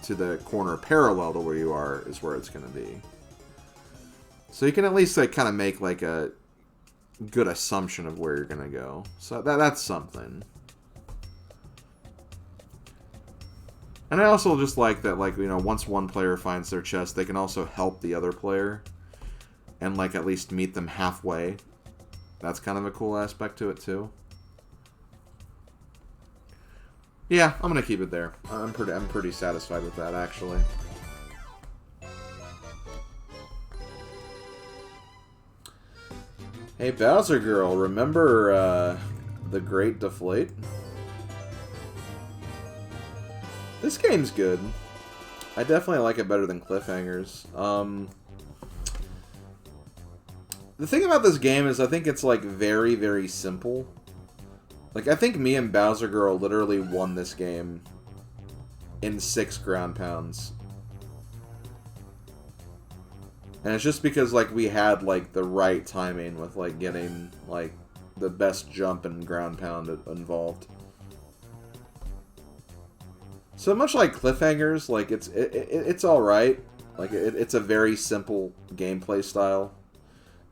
to the corner parallel to where you are is where it's going to be. So you can at least, like, kind of make, like, a good assumption of where you're going to go. So that's something. And I also just like that, like, once one player finds their chest, they can also help the other player. And, like, at least meet them halfway. That's kind of a cool aspect to it, too. Yeah, I'm gonna keep it there. I'm pretty satisfied with that, actually. Hey, Bowser Girl, remember, The Great Deflate? This game's good. I definitely like it better than Cliffhangers. The thing about this game is I think it's, like, very, very simple. Like, I think me and Bowser Girl literally won this game in 6 ground pounds. And it's just because, like, we had, like, the right timing with, like, getting, like, the best jump and ground pound involved. So much like Cliffhangers, like, it's alright. Like, it's a very simple gameplay style.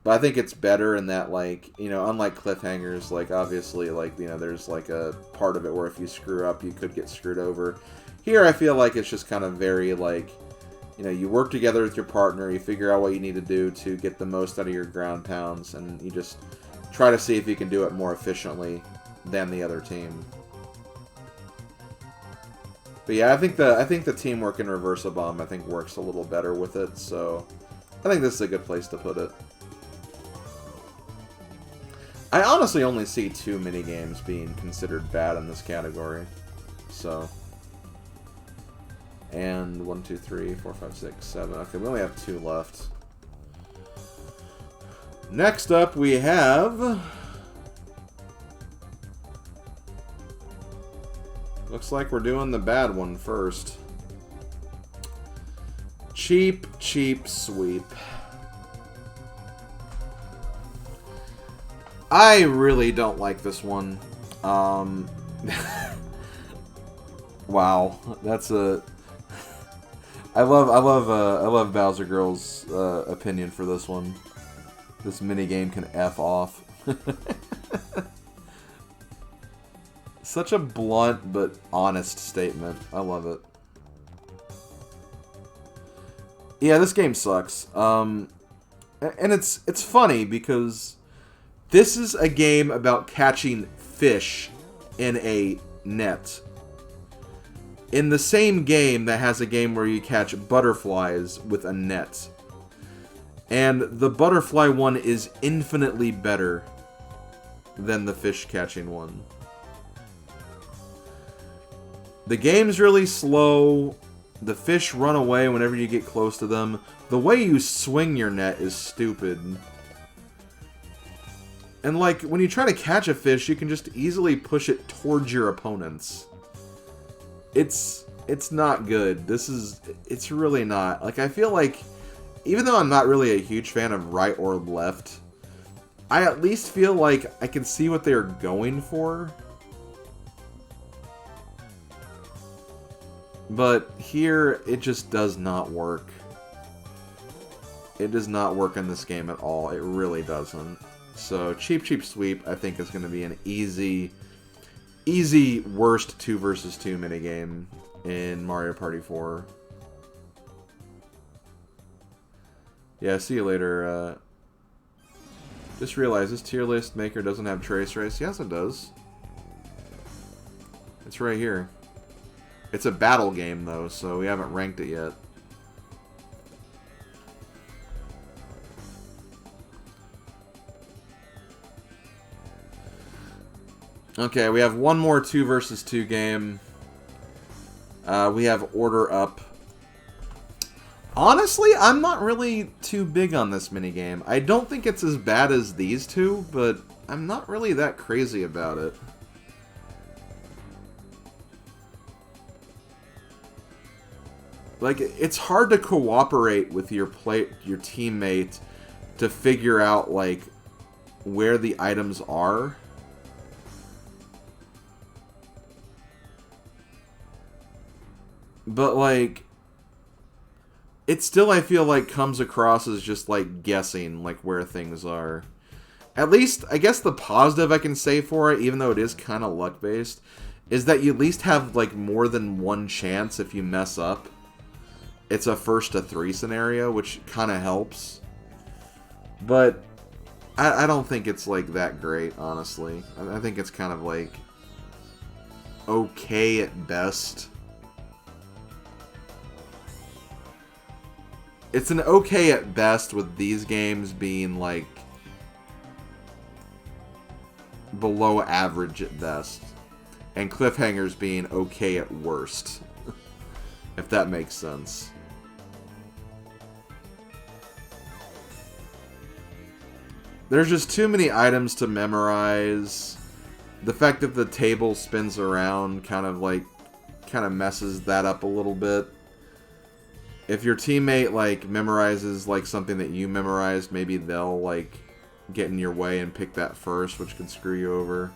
But I think it's better in that, like, you know, unlike Cliffhangers, like, obviously, like, you know, there's, like, a part of it where if you screw up, you could get screwed over. Here, I feel like it's just kind of very, like, you know, you work together with your partner, you figure out what you need to do to get the most out of your ground pounds, and you just try to see if you can do it more efficiently than the other team. But yeah, I think the teamwork in Reversa Bomb, I think, works a little better with it, so I think this is a good place to put it. I honestly only see 2 minigames being considered bad in this category. So. And 1, 2, 3, 4, 5, 6, 7. Okay, we only have 2 left. Next up, we have... Looks like we're doing the bad one first. Cheap, cheap sweep. I really don't like this one. Wow, that's a... I love Bowser Girl's opinion for this one. This minigame can F off. Such a blunt but honest statement. I love it. Yeah, this game sucks. And it's funny because this is a game about catching fish in a net. In the same game that has a game where you catch butterflies with a net. And the butterfly one is infinitely better than the fish catching one. The game's really slow. The fish run away whenever you get close to them. The way you swing your net is stupid. And like, when you try to catch a fish, you can just easily push it towards your opponents. It's not good. It's really not. Like, I feel like, even though I'm not really a huge fan of right or left, I at least feel like I can see what they're going for. But here, it just does not work. It does not work in this game at all. It really doesn't. So, Cheap Cheap Sweep, I think, is going to be an easy worst 2 versus 2 minigame in Mario Party 4. Yeah, see you later. Just realized this tier list maker doesn't have Trace Race. Yes, it does. It's right here. It's a battle game, though, so we haven't ranked it yet. Okay, we have one more 2 versus 2 game. We have Order Up. Honestly, I'm not really too big on this minigame. I don't think it's as bad as these two, but I'm not really that crazy about it. Like, it's hard to cooperate with your teammate to figure out, like, where the items are. But, like, it still, I feel like, comes across as just, like, guessing, like, where things are. At least, I guess the positive I can say for it, even though it is kind of luck-based, is that you at least have, like, more than one chance if you mess up. It's a 1st to 3 scenario, which kind of helps. But I don't think it's, like, that great, honestly. I think it's kind of, like, okay at best. It's an okay at best, with these games being, like, below average at best. And Cliffhangers being okay at worst. If that makes sense. There's just too many items to memorize. The fact that the table spins around kind of messes that up a little bit. if your teammate, like, memorizes, like, something that you memorized, maybe they'll, like, get in your way and pick that first, which could screw you over.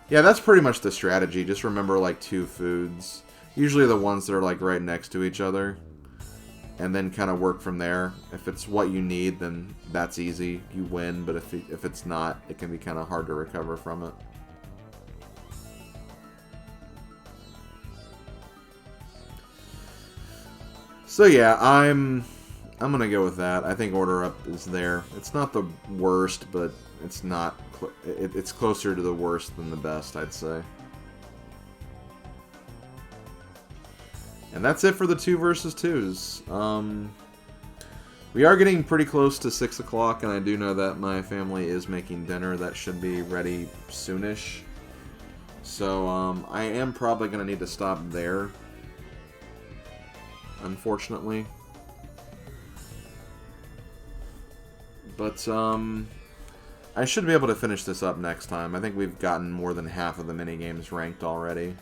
Yeah, that's pretty much the strategy. Just remember, like, 2 foods. Usually the ones that are, like, right next to each other. And then kind of work from there. If it's what you need, then that's easy. You win, but if it's not, it can be kind of hard to recover from it. So yeah, I'm gonna go with that. I think Order Up is there. It's not the worst, but it's not. It's closer to the worst than the best, I'd say. And that's it for the 2 versus 2s. We are getting pretty close to 6 o'clock, and I do know that my family is making dinner. That should be ready soonish. So I am probably gonna need to stop there. Unfortunately. But, I should be able to finish this up next time. I think we've gotten more than half of the minigames ranked already.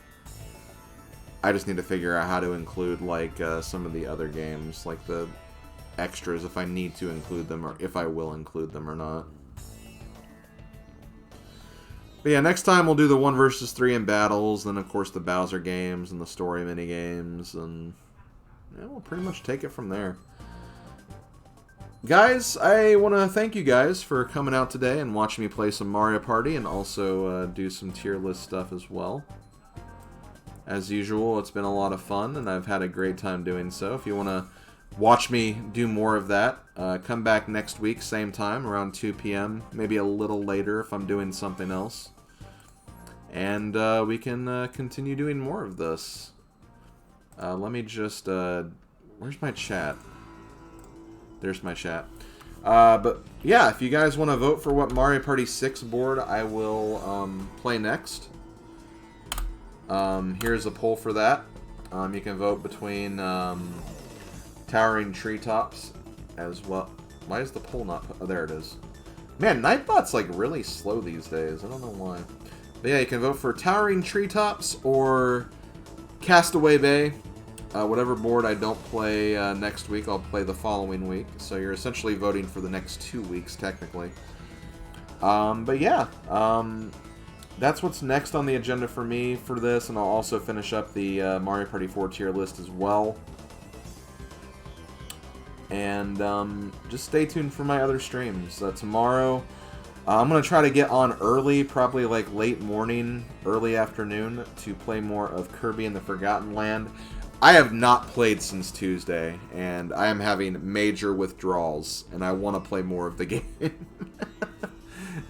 I just need to figure out how to include, like, some of the other games, like the extras, if I need to include them, or if I will include them or not. But yeah, next time we'll do the 1 versus 3 in battles, then of course the Bowser games and the story minigames, and yeah, we'll pretty much take it from there. Guys, I want to thank you guys for coming out today and watching me play some Mario Party and also do some tier list stuff as well. As usual, it's been a lot of fun and I've had a great time doing so. If you want to watch me do more of that, come back next week, same time, around 2 p.m. Maybe a little later if I'm doing something else. And we can continue doing more of this. Let me just... where's my chat? There's my chat. But yeah, if you guys want to vote for what Mario Party 6 board I will play next, here's a poll for that. You can vote between Towering Treetops as well. Why is the poll not... Oh, there it is. Man, Nightbot's like really slow these days. I don't know why. But yeah, you can vote for Towering Treetops or Castaway Bay. Whatever board I don't play next week, I'll play the following week. So you're essentially voting for the next 2 weeks, technically. But yeah, that's what's next on the agenda for me for this, and I'll also finish up the Mario Party 4 tier list as well. And just stay tuned for my other streams. Tomorrow, I'm going to try to get on early, probably like late morning, early afternoon, to play more of Kirby and the Forgotten Land. I have not played since Tuesday, and I am having major withdrawals, and I want to play more of the game.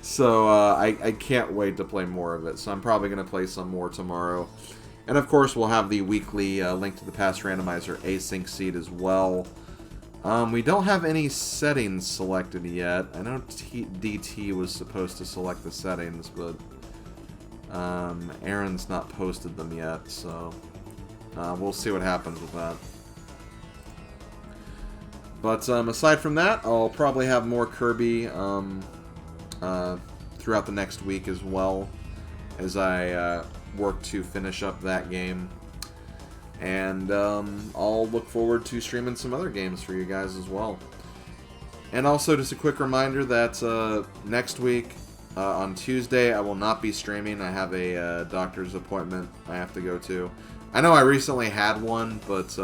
So I can't wait to play more of it, so I'm probably going to play some more tomorrow. And of course, we'll have the weekly Link to the Past Randomizer async seed as well. We don't have any settings selected yet. I know DT was supposed to select the settings, but Aaron's not posted them yet, so... we'll see what happens with that. But aside from that, I'll probably have more Kirby throughout the next week as well, as I work to finish up that game. And I'll look forward to streaming some other games for you guys as well. And also, just a quick reminder that next week, on Tuesday, I will not be streaming. I have a doctor's appointment I have to go to. I know I recently had one, but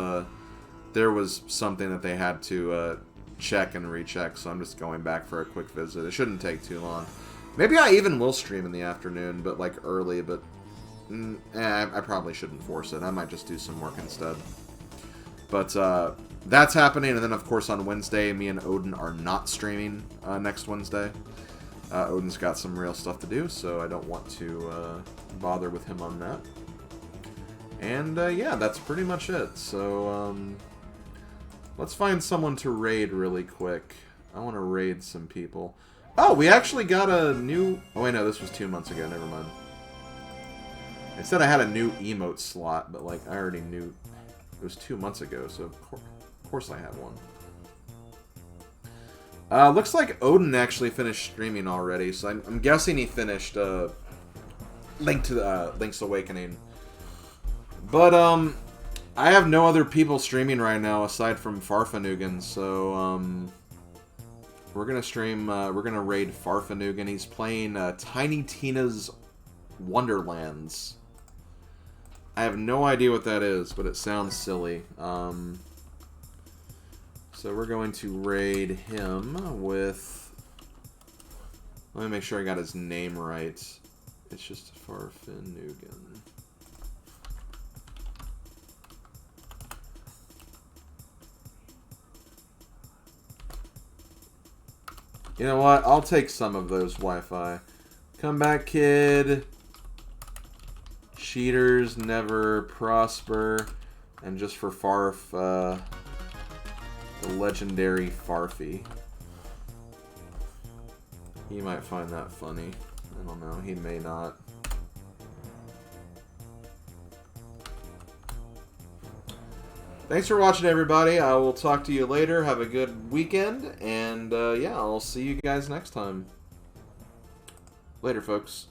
there was something that they had to check and recheck, so I'm just going back for a quick visit. It shouldn't take too long. Maybe I even will stream in the afternoon, but like early, but I probably shouldn't force it. I might just do some work instead. But that's happening, and then of course on Wednesday, me and Odin are not streaming next Wednesday. Odin's got some real stuff to do, so I don't want to bother with him on that. And, yeah, that's pretty much it. So, let's find someone to raid really quick. I want to raid some people. Oh, we actually got a new... Oh, wait, no, this was 2 months ago. Never mind. I said I had a new emote slot, but, like, I already knew... It was 2 months ago, so of course I have one. Looks like Odin actually finished streaming already, so I'm guessing he finished, Link's Awakening. But, I have no other people streaming right now aside from Farfanugan, so we're gonna stream. We're gonna raid Farfanugan. He's playing Tiny Tina's Wonderlands. I have no idea what that is, but it sounds silly. So we're going to raid him with... Let me make sure I got his name right. It's just Farfanugan. You know what? I'll take some of those Wi-Fi. Come back, kid. Cheaters never prosper. And just for Farf, the legendary Farfy. He might find that funny. I don't know. He may not. Thanks for watching, everybody. I will talk to you later. Have a good weekend. And, yeah, I'll see you guys next time. Later, folks.